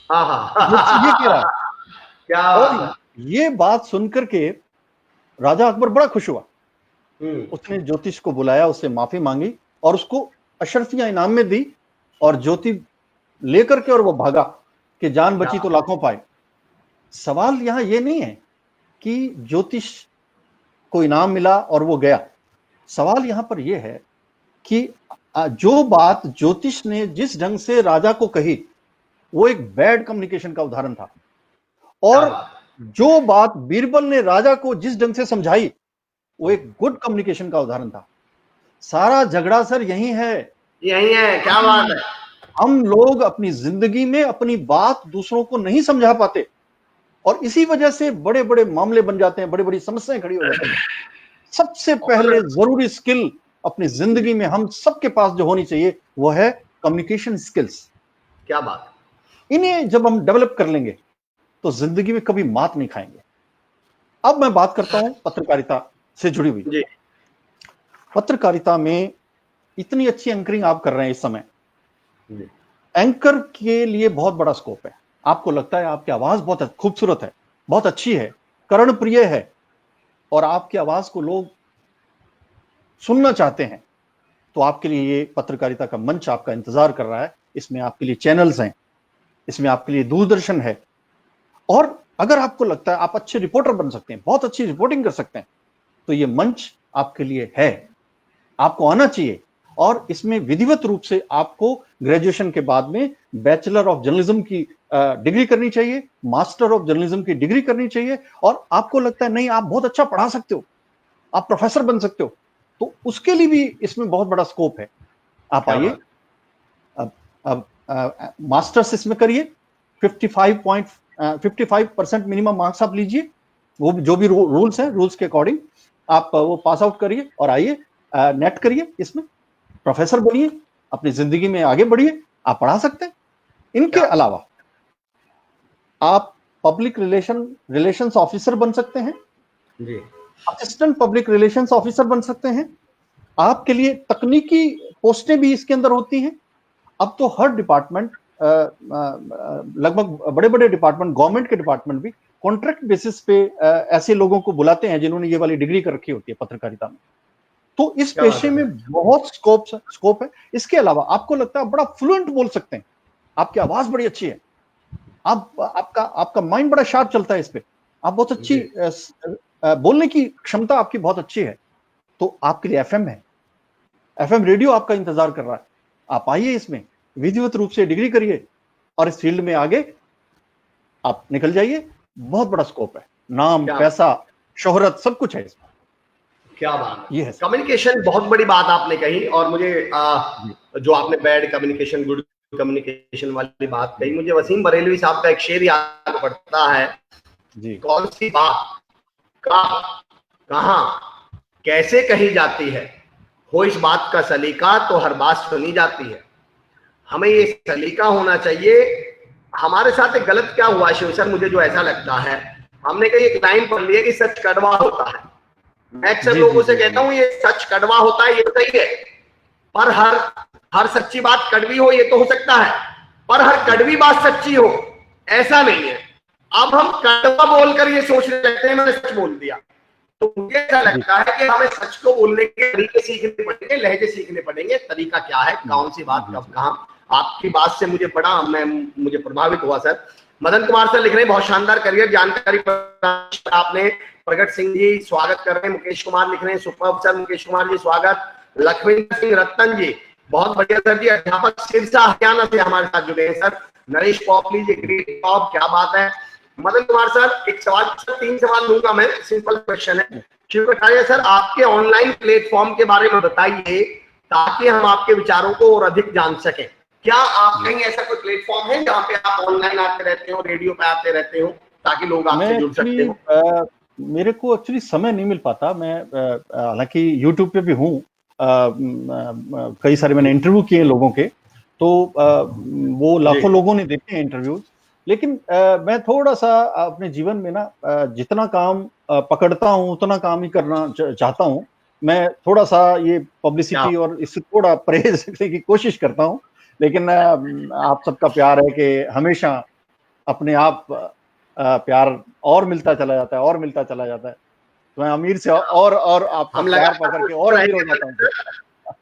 हाँ ज्योतिषी ये कह रहा है। क्या और बात है। ये बात सुनकर के राजा अकबर बड़ा खुश हुआ। हम्म। उसने ज्योतिष को बुलाया, उससे माफी मांगी और उसको अशर्फियां इनाम में दी, और ज्योति लेकर के और वो भागा कि जान बची तो लाखों पाए। सवाल यहां ये नहीं है कि ज्योतिष को इनाम मिला और वो गया। सवाल यहां पर यह है कि जो बात ज्योतिष ने जिस ढंग से राजा को कही, वो एक बैड कम्युनिकेशन का उदाहरण था, क्या और बात है। जो बात बीरबल ने राजा को जिस ढंग से समझाई, वो एक गुड कम्युनिकेशन का उदाहरण था। सारा झगड़ा सर यही है। यही है, क्या बात है। हम लोग अपनी जिंदगी में अपनी बात दूसरों को नहीं समझा पाते, और इसी वजह से बड़े बड़े मामले बन जाते हैं, बड़ी बड़ी समस्याएं खड़ी हो जाती हैं। सबसे पहले जरूरी स्किल अपनी जिंदगी में हम सबके पास जो होनी चाहिए, वो है कम्युनिकेशन स्किल्स। क्या बात। इन्हें जब हम डेवलप कर लेंगे तो जिंदगी में कभी मात नहीं खाएंगे। अब मैं बात करता हूं पत्रकारिता से जुड़ी हुई। जी पत्रकारिता में इतनी अच्छी एंकरिंग आप कर रहे हैं इस समय। जी एंकर के लिए बहुत बड़ा स्कोप है। आपको लगता है आपकी आवाज बहुत खूबसूरत है, बहुत अच्छी है, कर्णप्रिय है, और आपकी आवाज को लोग सुनना चाहते हैं, तो आपके लिए ये पत्रकारिता का मंच आपका इंतजार कर रहा है। इसमें आपके लिए चैनल्स हैं, इसमें आपके लिए दूरदर्शन है, और अगर आपको लगता है आप अच्छे रिपोर्टर बन सकते हैं, बहुत अच्छी रिपोर्टिंग कर सकते हैं, तो ये मंच आपके लिए है। आपको आना चाहिए, और इसमें विधिवत रूप से आपको ग्रेजुएशन के बाद में बैचलर ऑफ जर्नलिज्म की डिग्री करनी चाहिए, मास्टर ऑफ जर्नलिज्म की डिग्री करनी चाहिए, और आपको लगता है नहीं आप बहुत अच्छा पढ़ा सकते हो, आप प्रोफेसर बन सकते हो, तो उसके लिए भी इसमें बहुत बड़ा स्कोप है। आप आइए, अब मास्टर्स इसमें करिए, 55% मिनिमम मार्क्स आप लीजिए, वो जो भी रूल्स हैं, रूल्स के अकॉर्डिंग आप वो पास आउट करिए और आइए, नेट करिए, इसमें प्रोफेसर बनिए, अपनी जिंदगी में आगे बढ़िए, आप पढ़ा सकते हैं। इनके अलावा आप पब्लिक रिलेशंस ऑफिसर बन सकते हैं जी असिस्टेंट पब्लिक रिलेशंस ऑफिसर बन सकते हैं। आपके लिए तकनीकी पोस्टें भी इसके अंदर होती हैं। अब तो हर डिपार्टमेंट लगभग बड़े बड़े डिपार्टमेंट, गवर्नमेंट के डिपार्टमेंट भी कॉन्ट्रैक्ट बेसिस पे ऐसे लोगों को बुलाते हैं जिन्होंने ये वाली डिग्री कर रखी होती है पत्रकारिता में। तो इस क्या बात पेशे है में सर। बहुत स्कोप है। इसके अलावा आपको लगता है बड़ा फ्लुएंट बोल सकते हैं, आपकी आवाज बड़ी अच्छी है, आपका माइंड बड़ा शार्प चलता है इस पे, आप बहुत अच्छी जी। बोलने की क्षमता आपकी बहुत अच्छी है, तो आपके लिए एफएम है, एफएम रेडियो आपका इंतजार कर रहा है। आप आइए इसमें, विधिवत रूप से डिग्री करिए और इस फील्ड में आगे आप निकल जाइए। बहुत बड़ा स्कोप है, नाम, क्या पैसा, शोहरत सब कुछ है इसमें। क्या बात है। ये है सर। कम्युनिकेशन बहुत बड़ी बात आपने कही, और मुझे जी जो आपने बैड कम्युनिकेशन गुड कम्युनिकेशन वाली बात कही, जी मुझे वसीम बरेलवी साहब का एक शेर याद पड़ता है। जी कौन सी बात कहाँ कैसे कही जाती है, हो इस बात का सलीका तो हर बात सुनी जाती है। हमें ये सलीका होना चाहिए। हमारे साथ एक गलत क्या हुआ शिव सर, मुझे जो ऐसा लगता है, हमने कहीं एक लाइन पढ़ ली है कि सच कड़वा होता है। मैं अक्सर जी जी लोगों से जी कहता जी हूं ये सच कड़वा होता है, ये सही है, पर हर हर सच्ची बात कड़वी हो ये तो हो सकता है, पर हर जी कड़वी बात सच्ची हो ऐसा नहीं है। अब हम कड़वा बोलकर ये सोचने लगते हैं मैंने सच बोल दिया। तो मुझे ऐसा जी लगता है कि हमें सच को बोलने के तरीके सीखने पड़ेंगे, लहजे सीखने पड़ेंगे, तरीका क्या है, कौन सी बात जी कब जी कहाँ। आपकी बात से मुझे प्रभावित हुआ सर। मदन कुमार सर लिख रहे हैं बहुत शानदार करियर जानकारी आपने। प्रगट सिंह जी स्वागत कर रहे हैं। मुकेश कुमार लिख रहे हैं सुपर सर, मुकेश कुमार जी स्वागत। लखविंदर सिंह रतन जी बहुत बढ़िया सर जी। अध्यापक सिरसा हरियाणा से हमारे साथ जुड़े हैं सर। नरेश पॉपली जी ग्रेट टॉप, क्या बात है। मदन कुमार सर एक सवाल सर, 3 सवाल लूंगा मैं, सिंपल क्वेश्चन है। शिव कटारिया सर आपके ऑनलाइन प्लेटफॉर्म के बारे में बताइए ताकि हम आपके विचारों को और अधिक जान सकें। क्या आप जी। कहीं ऐसा कोई प्लेटफॉर्म है जहाँ पे आप ऑनलाइन आते रहते हो, रेडियो पे आते रहते हो, ताकि लोग मैं आपसे जुड़ सकते एक्चुअली हो? मेरे को एक्चुअली समय नहीं मिल पाता। मैं हालांकि यूट्यूब पे भी हूँ, कई सारे मैंने जी इंटरव्यू किए हैं लोगों के, तो वो जी लाखों लोगों ने देखे हैं इंटरव्यूज। लेकिन मैं थोड़ा सा अपने जीवन में ना जितना काम पकड़ता हूँ उतना काम ही करना चाहता हूँ। मैं थोड़ा सा ये क्या पब्लिसिटी और इससे थोड़ा परहेज रखने की कोशिश करता हूँ। लेकिन आप सबका प्यार है कि हमेशा अपने आप प्यार और मिलता चला जाता है और मिलता चला जाता है। तो मैं अमीर से और आपका हम प्यार लगातार पकड़ के कोशिश और अमीर हो रहेंगे जाता हूँ फिर।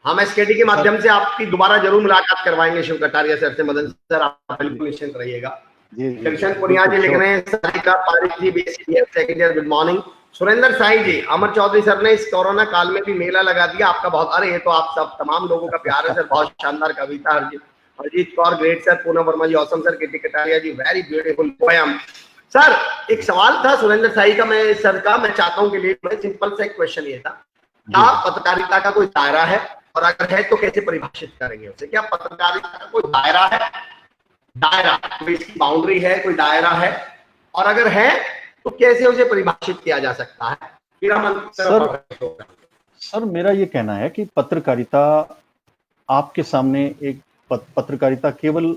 हम एसकेटी के सर माध्यम से आपकी दोबारा जरूर मुलाकात करवाएंगे शिव कटारिया सर से। मदन सर आप जी बिल्कुल निश्चिंत रहिएगा। जी जी जी कृष्ण पुनिया बिल्कुल जी लिख श्योर। रहे हैं Sarika Pareek ji second year, good morning. Surendra Sai ji, Amar Chaudhary sir ने इस कोरोना काल में भी मेला लगा दिया आपका बहुत, अरे ये तो आप सब तमाम लोगों का प्यार है सर, बहुत शानदार कविता। हरजीत कौर ग्रेट सर, पूनम वर्मा जी ऑसम सर, किटी कटारिया जी वेरी ब्यूटीफुल पोयम। सर एक सवाल था सुरेंद्र साई का, मैं सर का मैं चाहता हूं कि लिए मैं सिंपल सा एक क्वेश्चन ये था, जी क्या जी पत्रकारिता का कोई दायरा है, और अगर है तो कैसे परिभाषित करेंगे उसे? क्या पत्रकारिता का कोई दायरा है, दायरा कोई इसकी बाउंड्री है, कोई दायरा है, और अगर है तो कैसे उसे परिभाषित किया जा सकता है? फिर हम अंतर सर पढ़ रहे होगा। सर मेरा ये कहना है कि पत्रकारिता आपके सामने एक पत्रकारिता केवल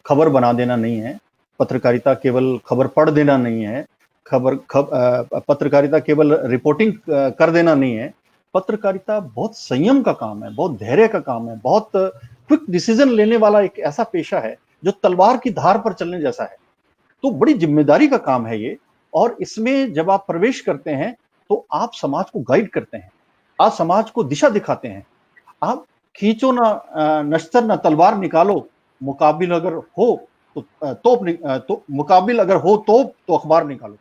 खबर बना देना नहीं है। पत्रकारिता केवल खबर पढ़ देना नहीं है। पत्रकारिता केवल रिपोर्टिंग कर देना नहीं है। पत्रकारिता बहुत संयम का काम है, बहुत धैर्य का काम है, बहुत क्विक डिसीजन लेने वाला एक ऐसा पेशा है जो तलवार की धार पर चलने जैसा है। तो बड़ी जिम्मेदारी का काम है ये। और इसमें जब आप प्रवेश करते हैं तो आप समाज को गाइड करते हैं, आप समाज को दिशा दिखाते हैं। आप खींचो ना नश्तर ना तलवार निकालो, मुकाबिल अगर हो तो तो मुकाबिल अगर हो तो अखबार निकालो।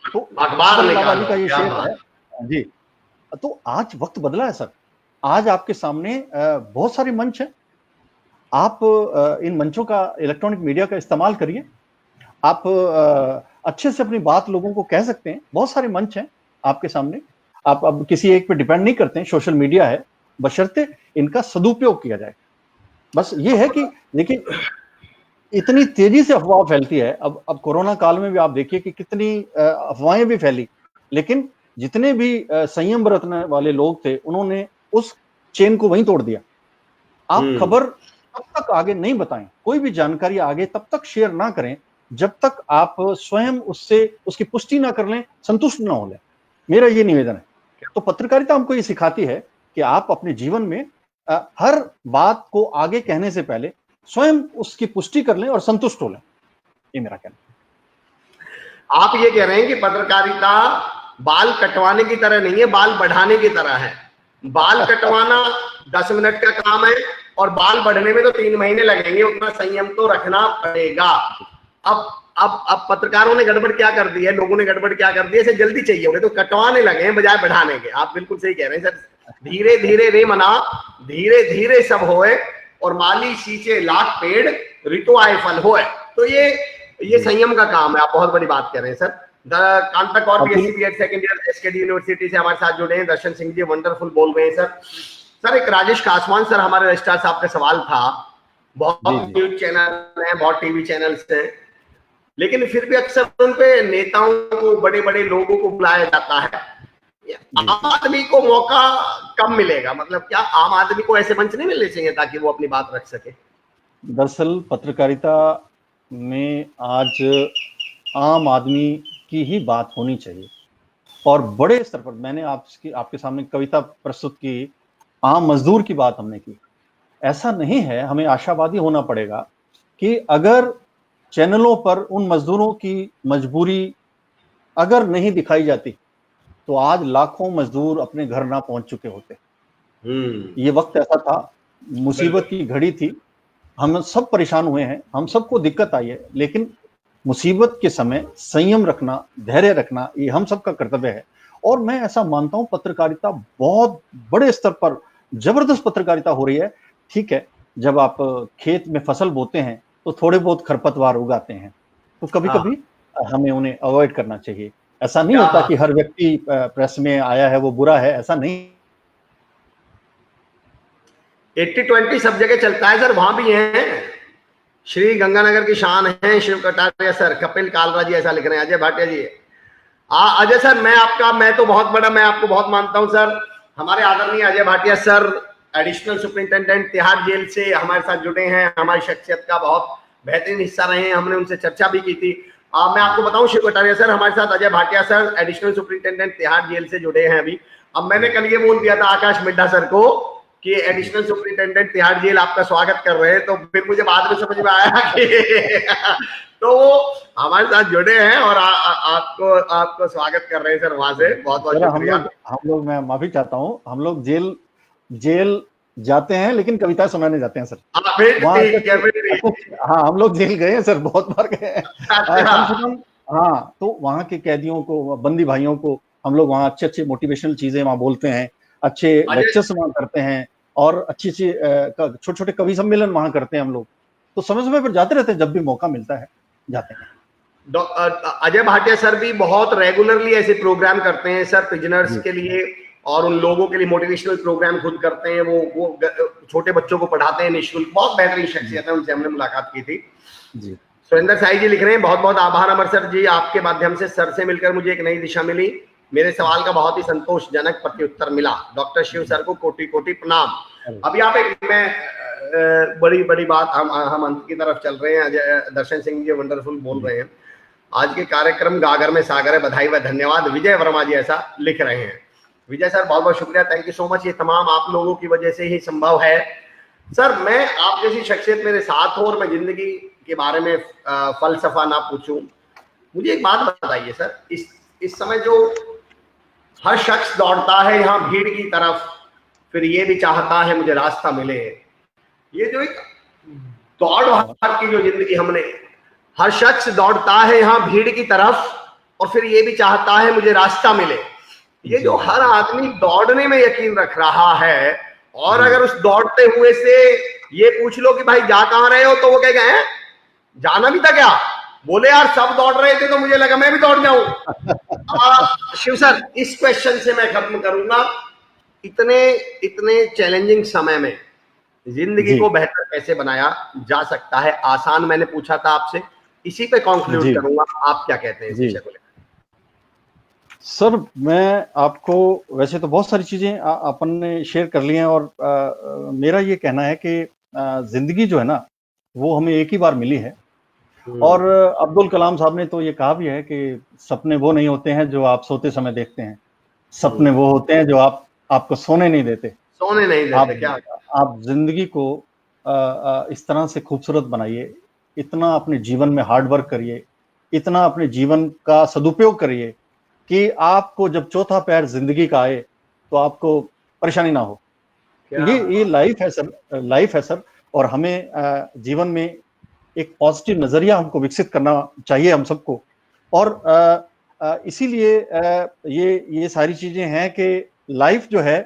तो अखबार अकबर लावाली निकालो, का ये क्या शेर है। बात। जी। तो आज वक्त बदला है सर। आज आपके सामने बहुत सारे मंच हैं। आप इन मंचों का, इलेक्ट्रॉनिक मीडिया का इस्तेमाल करिए। आप अच्छे से अपनी बात लोगों को कह सकते हैं। बहुत सारे मंच हैं आपके सामने। आप अब किसी एक पे डिपेंड नहीं करते हैं, सोशल मीडिया है, बशर्ते इनका सदुपयोग किया जाए। बस ये है कि देखिए इतनी तेजी से अफवाह फैलती है। अब कोरोना काल में भी आप देखिए कि कितनी अफवाहें भी फैली, लेकिन जितने भी संयम बरतने वाले लोग थे उन्होंने उस चेन को वहीं तोड़ दिया। आप हम्म। खबर तब तक आगे नहीं बताएं, कोई भी जानकारी आगे तब तक शेयर ना करें जब तक आप स्वयं उससे उसकी पुष्टि ना कर लें, संतुष्ट ना हो लें। मेरा ये निवेदन है। तो पत्रकारिता हमको ये सिखाती है कि आप अपने जीवन में हर बात को आगे कहने से पहले स्वयं उसकी पुष्टि कर लें और संतुष्ट हो लें। ये मेरा कहना है। आप ये कह रहे हैं कि पत्रकारिता बाल कटवाने की तरह नहीं है, बाल बढ़ाने की तरह है। बाल कटवाना 10 मिनट का काम है और बाल बढ़ने में तो 3 महीने लगेंगे, उतना संयम तो रखना पड़ेगा। अब पत्रकारों ने गड़बड़ क्या कर दी है, लोगों ने गड़बड़ क्या कर दी है, इसे जल्दी चाहिए उन्हें, तो कटवाने लगे हैं बजाय बढ़ाने के। आप बिल्कुल सही कह रहे हैं सर। धीरे धीरे रे मना, धीरे धीरे सब होए, और माली सींचे लाख पेड़, ऋतु आए फल होए। तो ये संयम का काम है। आप बहुत बड़ी बात कह रहे हैं sir. Kanta Kaur BSc BEd second year SKD university से हमारे साथ जुड़े हैं। दर्शन सिंह जी वंडरफुल बोल रहे हैं सर। सर एक राजेश कासवान सर हमारे रजिस्ट्रार साहब का सवाल था। बहुत न्यूज चैनल हैं, बहुत टीवी चैनल्स हैं, लेकिन फिर भी अक्सर उन पे नेताओं को, बड़े बड़े लोगों को बुलाया जाता है। आम आदमी को मौका कम मिलेगा, मतलब क्या आम आदमी को ऐसे मंच नहीं मिलने चाहिए ताकि वो अपनी बात रख सके? दरअसल पत्रकारिता में आज आम आदमी की ही बात होनी चाहिए, और बड़े स्तर पर मैंने आपके सामने कविता प्रस्तुत की, आम मजदूर की बात हमने की। ऐसा नहीं है, हमें आशावादी होना पड़ेगा कि अगर चैनलों पर उन मजदूरों की मजबूरी अगर नहीं दिखाई जाती तो आज लाखों मजदूर अपने घर ना पहुंच चुके होते। ये वक्त ऐसा था, मुसीबत की घड़ी थी, हम सब परेशान हुए हैं, हम सबको दिक्कत आई है, लेकिन मुसीबत के समय संयम रखना, धैर्य रखना, ये हम सबका कर्तव्य है। और मैं ऐसा मानता हूं पत्रकारिता बहुत बड़े स्तर पर जबरदस्त पत्रकारिता हो रही है। ठीक है, जब आप खेत में फसल बोते हैं तो थोड़े बहुत खरपतवार उगाते हैं, तो कभी कभी हमें उन्हें अवॉइड करना चाहिए। ऐसा नहीं होता कि हर व्यक्ति प्रेस में आया है वो बुरा है, ऐसा नहीं। 80-20 सब जगह चलता है सर, वहां भी हैं। श्री गंगानगर की शान है शिव कटारिया सर, कपिल कालरा जी ऐसा लिख रहे हैं, अजय भाटिया जी। अजय सर, मैं तो बहुत बड़ा, मैं आपको बहुत मानता हूं सर। हमारे आदरणीय Ajay Bhatia sir additional superintendent Tihar jail से हमारे साथ जुड़े हैं, हमारी शख्सियत का बहुत बेहतरीन हिस्सा रहे हैं, हमने उनसे चर्चा भी की थी। मैं आपको बताऊं शिव कटारिया सर, हमारे साथ Ajay Bhatia sir additional superintendent Tihar jail से जुड़े हैं अभी। अब मैंने कल ये बोल दिया था आकाश मिड्ढा सर को कि एडिशनल सुपरिंटेंडेंट तिहाड़ जेल आपका स्वागत कर रहे हैं, तो फिर मुझे बाद में समझ में आया कि तो वो हमारे साथ जुड़े हैं और आपको स्वागत कर रहे हैं सर वहां से। बहुत बहुत शुक्रिया। हम लोग मैं माफी चाहता हूँ, हम लोग जेल जाते हैं लेकिन कविताएं सुनाने जाते हैं सर। हाँ, हम लोग जेल गए हैं सर, बहुत बार गए हैं। हाँ, तो वहाँ के कैदियों को, बंदी भाइयों को हम लोग वहाँ अच्छे मोटिवेशनल चीजें वहाँ बोलते हैं, अच्छे लेक्चर्स वहाँ करते हैं, और अच्छी छोटे छोटे कवि सम्मेलन वहाँ करते हैं हम लोग। तो समय समय पर जाते रहते हैं, जब भी मौका मिलता है जाते हैं। अजय भाटिया सर भी बहुत रेगुलरली ऐसे प्रोग्राम करते हैं सर प्रिजनर्स के लिए, और उन लोगों के लिए मोटिवेशनल प्रोग्राम खुद करते हैं। वो छोटे बच्चों को पढ़ाते हैं निःशुल्क, बहुत बेहतरीन शख्सियत है, उनसे हमने मुलाकात की थी जी। सुरेंद्र साई जी लिख रहे हैं, बहुत बहुत आभार अमर सर जी, आपके माध्यम से सर से मिलकर मुझे एक नई दिशा मिली, मेरे सवाल का बहुत ही संतोषजनक प्रत्युत्तर मिला। डॉक्टर शिव सर को कोटि कोटि प्रणाम। अभी आप बड़ी बड़ी बात, हम अंत की तरफ चल रहे हैं। दर्शन सिंह जी वंडरफुल बोल रहे हैं, आज के कार्यक्रम गागर में सागर है, बधाई व धन्यवाद। विजय वर्मा जी ऐसा लिख रहे हैं। विजय सर बहुत बहुत शुक्रिया, थैंक यू सो मच, ये तमाम आप लोगों की वजह से ही संभव है। सर मैं आप जैसी शख्सियत मेरे साथ हो और मैं जिंदगी के बारे में फलसफा ना पूछूं, मुझे एक बात बताइए सर, इस समय जो हर शख्स दौड़ता है यहाँ भीड़ की तरफ, फिर ये भी चाहता है मुझे रास्ता मिले, ये जो एक दौड़ भाग की जो जिंदगी हमने, हर शख्स दौड़ता है यहाँ भीड़ की तरफ और फिर ये भी चाहता है मुझे रास्ता मिले, ये जो हर आदमी दौड़ने में यकीन रख रहा है, और अगर उस दौड़ते हुए से ये पूछ लो कि भाई जा कहां रहे हो, तो वो कहेगा हैं जाना भी था क्या, बोले यार सब दौड़ रहे थे तो मुझे लगा मैं भी दौड़ जाऊं। शिव सर, इस क्वेश्चन से मैं खत्म करूंगा, इतने चैलेंजिंग समय में जिंदगी को बेहतर कैसे बनाया जा सकता है, आसान मैंने पूछा था आपसे, इसी पे कंक्लूड करूंगा, आप क्या कहते हैं इस विषय को लेकर? सर मैं आपको, वैसे तो बहुत सारी चीजें अपन ने शेयर कर ली हैं, और मेरा ये कहना है कि जिंदगी जो है ना वो हमें एक ही बार मिली है, और अब्दुल कलाम साहब ने तो ये कहा भी है कि सपने वो नहीं होते हैं जो आप सोते समय देखते हैं, सपने वो होते हैं जो आपको सोने नहीं देते। क्या आप जिंदगी को इस तरह से खूबसूरत बनाइए, इतना अपने जीवन में हार्ड वर्क करिए, इतना अपने जीवन का सदुपयोग करिए कि आपको जब चौथा पैर जिंदगी का आए तो आपको परेशानी ना हो। क्या ये लाइफ है सर, लाइफ है सर। और हमें जीवन में एक पॉजिटिव नजरिया हमको विकसित करना चाहिए हम सबको। और इसीलिए ये सारी चीजें हैं कि लाइफ जो है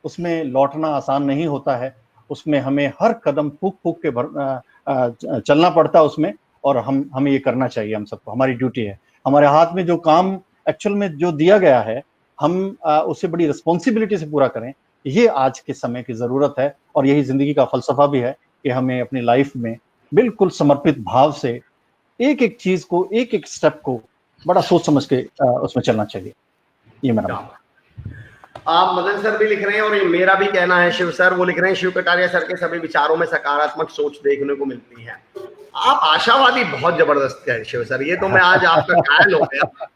उसमें लौटना आसान नहीं होता है, उसमें हमें हर कदम फूक फूक के चलना पड़ता है उसमें। और हमें ये करना चाहिए, हम सबको, हमारी ड्यूटी है। हमारे हाथ में जो काम एक्चुअल में जो दिया गया है, हम उसे बड़ी रिस्पॉन्सिबिलिटी से पूरा करें। ये आज के समय की जरूरत है और यही जिंदगी का फलसफा भी है कि हमें अपनी लाइफ में बिल्कुल समर्पित भाव से एक एक चीज को, एक एक स्टेप को बड़ा सोच समझ के उसमें चलना चाहिए। ये मेरा आप मदन सर भी लिख रहे हैं और ये मेरा भी कहना है, शिव सर वो लिख रहे हैं, शिव कटारिया सर के सभी विचारों में सकारात्मक सोच देखने को मिलती है। आप आशावादी बहुत जबरदस्त है शिव सर, ये तो मैं आज आपका घायल हो गया।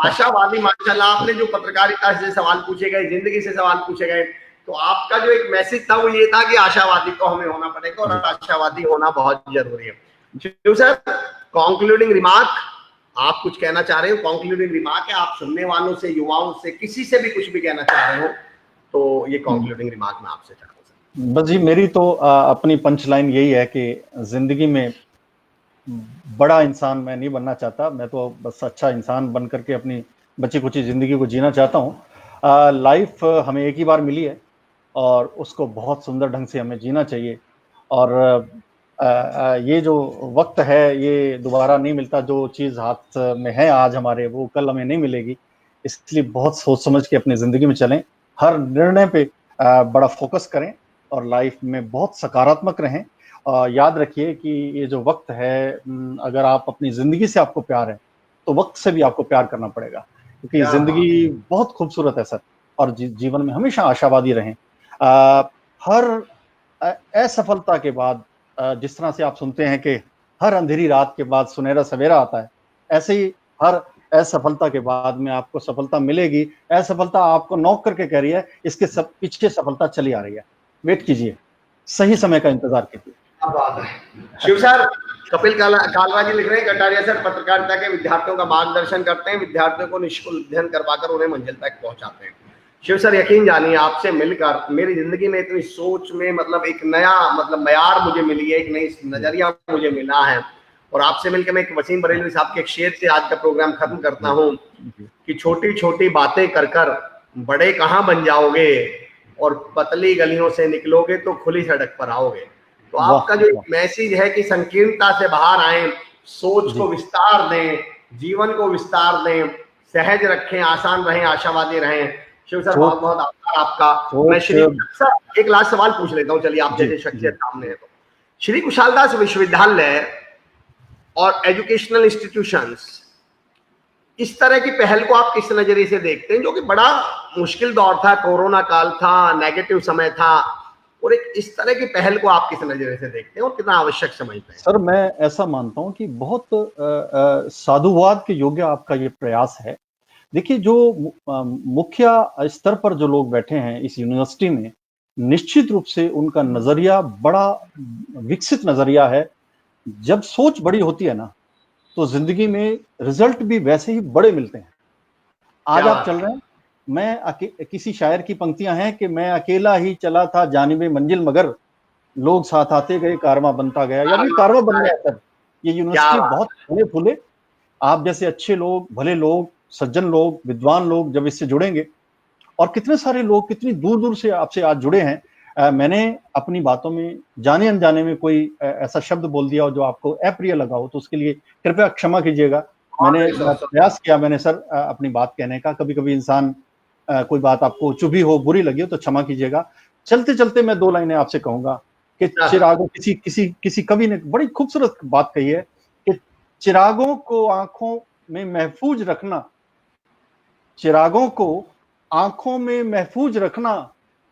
आशावादी माशाल्लाह। आपने जो पत्रकारिता से सवाल पूछे गए, जिंदगी से सवाल पूछे गए, तो आपका जो एक मैसेज था वो ये था कि आशावादी तो हमें होना पड़ेगा और आशावादी होना बहुत जरूरी है। शिव सर, कंक्लूडिंग रिमार्क, आप कुछ कहना चाह रहे हो? कंक्लूडिंग रिमार्क है, आप सुनने वालों से, युवाओं से, किसी से भी कुछ भी कहना चाह रहे हो तो ये कंक्लूडिंग रिमार्क मैं आपसे चाह रहा हूँ। बस जी, मेरी तो अपनी पंच लाइन यही है कि जिंदगी में बड़ा इंसान मैं नहीं बनना चाहता, मैं तो बस अच्छा इंसान बन करके अपनी बची कुची जिंदगी को जीना चाहता हूँ। लाइफ हमें एक ही बार मिली है और उसको बहुत सुंदर ढंग से हमें जीना चाहिए। और ये जो वक्त है ये दोबारा नहीं मिलता, जो चीज़ हाथ में है आज हमारे वो कल हमें नहीं मिलेगी। इसलिए बहुत सोच समझ के अपनी जिंदगी में चलें, हर निर्णय पे बड़ा फोकस करें और लाइफ में बहुत सकारात्मक रहें। याद रखिए कि ये जो वक्त है, अगर आप अपनी जिंदगी से आपको प्यार है तो वक्त से भी आपको प्यार करना पड़ेगा, क्योंकि जिंदगी बहुत खूबसूरत है सर। और जीवन में हमेशा आशावादी रहें। हर असफलता के बाद, जिस तरह से आप सुनते हैं कि हर अंधेरी रात के बाद सुनहरा सवेरा आता है, ऐसे ही हर असफलता के बाद में आपको सफलता मिलेगी। असफलता आपको नॉक करके कह रही है, इसके सब पीछे सफलता चली आ रही है, वेट कीजिए, सही समय का इंतजार कीजिए। क्या बात है शिव सर। कपिल कालरा जी लिख रहे हैं, कटारिया सर पत्रकारिता के विद्यार्थियों का मार्गदर्शन करते हैं, विद्यार्थियों को निःशुल्क अध्ययन करवाकर उन्हें मंजिल तक पहुंचाते हैं। शिव सर, यकीन जानिए आपसे मिलकर मेरी जिंदगी में इतनी सोच में मतलब एक नया मयार मुझे मिली है, एक नई नजरिया मुझे मिला है। और आपसे मिलकर मैं एक वसीम बरेलवी साहब के एक शेर से आज का प्रोग्राम खत्म करता हूँ कि छोटी छोटी बातें कर कर बड़े कहाँ बन जाओगे और पतली गलियों से निकलोगे तो खुली सड़क पर आओगे। तो आपका जो एक मैसेज है कि संकीर्णता से बाहर आए, सोच को विस्तार दें, जीवन को विस्तार दें, सहज रखें, आसान रहें, आशावादी रहें। शिव सर बहुत बहुत आभार आपका। मैं श्री सर एक लास्ट सवाल पूछ लेता हूँ, चलिए आप जैसे शख्सियत सामने है तो। श्री कुशालदास विश्वविद्यालय और एजुकेशनल इंस्टीट्यूशंस, इस तरह की पहल को आप किस नजरिए से देखते हैं, जो कि बड़ा मुश्किल दौर था, कोरोना काल था, नेगेटिव समय था, और एक इस तरह की पहल को आप किस नजरिए से देखते हैं और कितना आवश्यक समझते हैं? सर, मैं ऐसा मानता हूं कि बहुत साधुवाद के योग्य आपका ये प्रयास है। देखिए, जो मुख्य स्तर पर जो लोग बैठे हैं इस यूनिवर्सिटी में, निश्चित रूप से उनका नजरिया बड़ा विकसित नजरिया है। जब सोच बड़ी होती है ना, तो जिंदगी में रिजल्ट भी वैसे ही बड़े मिलते हैं। आज आप चल रहे हैं, मैं किसी शायर की पंक्तियां हैं कि मैं अकेला ही चला था जानिबे मंजिल, मगर लोग साथ आते गए, कारवां बनता गया, या भी कारवां बन गया सर। ये यूनिवर्सिटी बहुत फूले फूले, आप जैसे अच्छे लोग, भले लोग, सज्जन लोग, विद्वान लोग जब इससे जुड़ेंगे, और कितने सारे लोग कितनी दूर दूर से आपसे आज जुड़े हैं। मैंने अपनी बातों में जाने अनजाने में कोई ऐसा शब्द बोल दिया हो जो आपको अप्रिय लगा हो तो उसके लिए कृपया क्षमा कीजिएगा। मैंने प्रयास किया, मैंने सर अपनी बात कहने का। कभी कभी इंसान कोई बात आपको चुभी हो, बुरी लगी हो तो क्षमा कीजिएगा। चलते चलते मैं 2 लाइनें आपसे कहूंगा कि चिरागों, किसी कवि ने बड़ी खूबसूरत बात कही है कि चिरागों को आंखों में महफूज रखना, चिरागों को आंखों में महफूज रखना,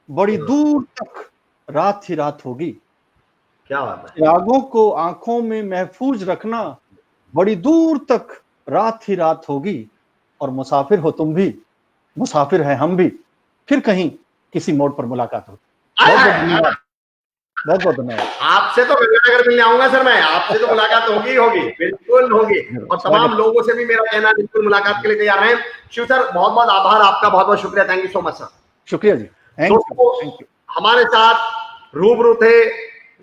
बड़ी दूर तक रात ही रात होगी। क्या बात है। चिरागों को आंखों में महफूज रखना, बड़ी दूर तक रात ही रात होगी। और मुसाफिर हो तुम भी, मुसाफिर है हम भी, फिर कहीं किसी मोड़ पर मुलाकात होगी। बहुत बहुत धन्यवाद। बहुत बहुत धन्यवाद। आपसे तो गंगानगर मिलने आऊंगा सर, मैं आपसे तो मुलाकात होगी होगी, बिल्कुल होगी, और तमाम लोगों से भी मेरा कहना बिल्कुल मुलाकात के लिए तैयार हैं। शिव सर बहुत बहुत आभार आपका, बहुत बहुत शुक्रिया, thank you so much sir. शुक्रिया जी, थैंक दोस्तों यू। हमारे साथ रूबरू थे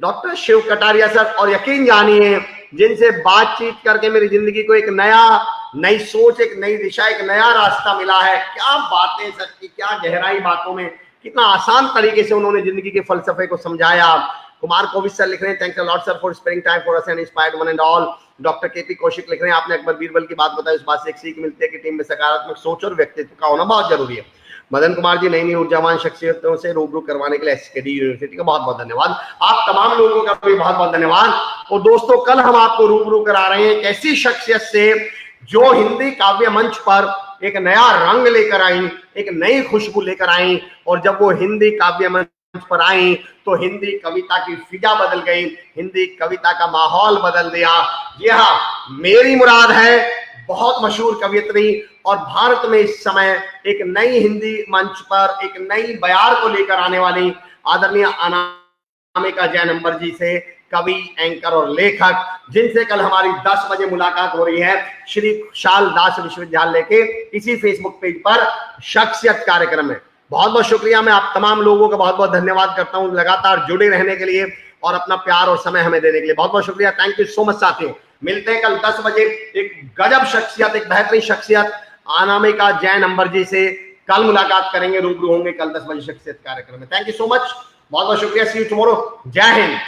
डॉक्टर शिव कटारिया सर, और यकीन जानिए जिनसे बातचीत करके मेरी जिंदगी को एक नई सोच, एक नई दिशा, एक नया रास्ता मिला है। क्या बातें सर की, क्या गहराई बातों में, कितना आसान तरीके से उन्होंने जिंदगी के फलसफे को समझाया। कुमार कोविद सर लिख रहे हैं, thanks a lot sir for spending time for us and inspired one and all. Doctor KP Kaushik लिख रहे हैं, आपने अकबर बीरबल की बात बताई, उस बात से एक सीख मिलती है कि टीम में सकारात्मक सोच और व्यक्तित्व का होना बहुत जरूरी है। मदन कुमार जी, नई ऊर्जावान शख्सियतों से रूबरू करवाने के लिए एसकेडी यूनिवर्सिटी का बहुत बहुत धन्यवाद। आप तमाम लोगों का भी बहुत बहुत धन्यवाद। और दोस्तों कल हम आपको रूबरू करा रहे हैं एक ऐसी शख्सियत से जो हिंदी काव्य मंच पर एक नया रंग लेकर आई, एक नई खुशबू लेकर आई, और जब वो हिंदी काव्य मंच पर आई तो हिंदी कविता की फिजा बदल गई, हिंदी कविता का माहौल बदल दिया। यह मेरी मुराद है, बहुत मशहूर कवियत्री, और भारत में इस समय एक नई हिंदी मंच पर एक नई बयार को लेकर आने वाली आदरणीय अनामिका जैन अंबर जी से, कवि, एंकर और लेखक, जिनसे कल हमारी 10 बजे मुलाकात हो रही है श्री खुशहाल दास विश्वविद्यालय के इसी फेसबुक पेज पर शख्सियत कार्यक्रम में। बहुत बहुत शुक्रिया, मैं आप तमाम लोगों का बहुत बहुत धन्यवाद करता हूं लगातार जुड़े रहने के लिए और अपना प्यार और समय हमें देने के लिए। बहुत बहुत शुक्रिया, थैंक यू सो मच साथियों। मिलते हैं कल 10 बजे एक गजब शख्सियत, एक बेहतरीन शख्सियत अनामिका जैन अंबर जी से कल मुलाकात करेंगे, रूबरू होंगे कल 10 बजे शख्सियत कार्यक्रम में। थैंक यू सो मच, बहुत बहुत शुक्रिया, सी यू टुमारो, जय हिंद।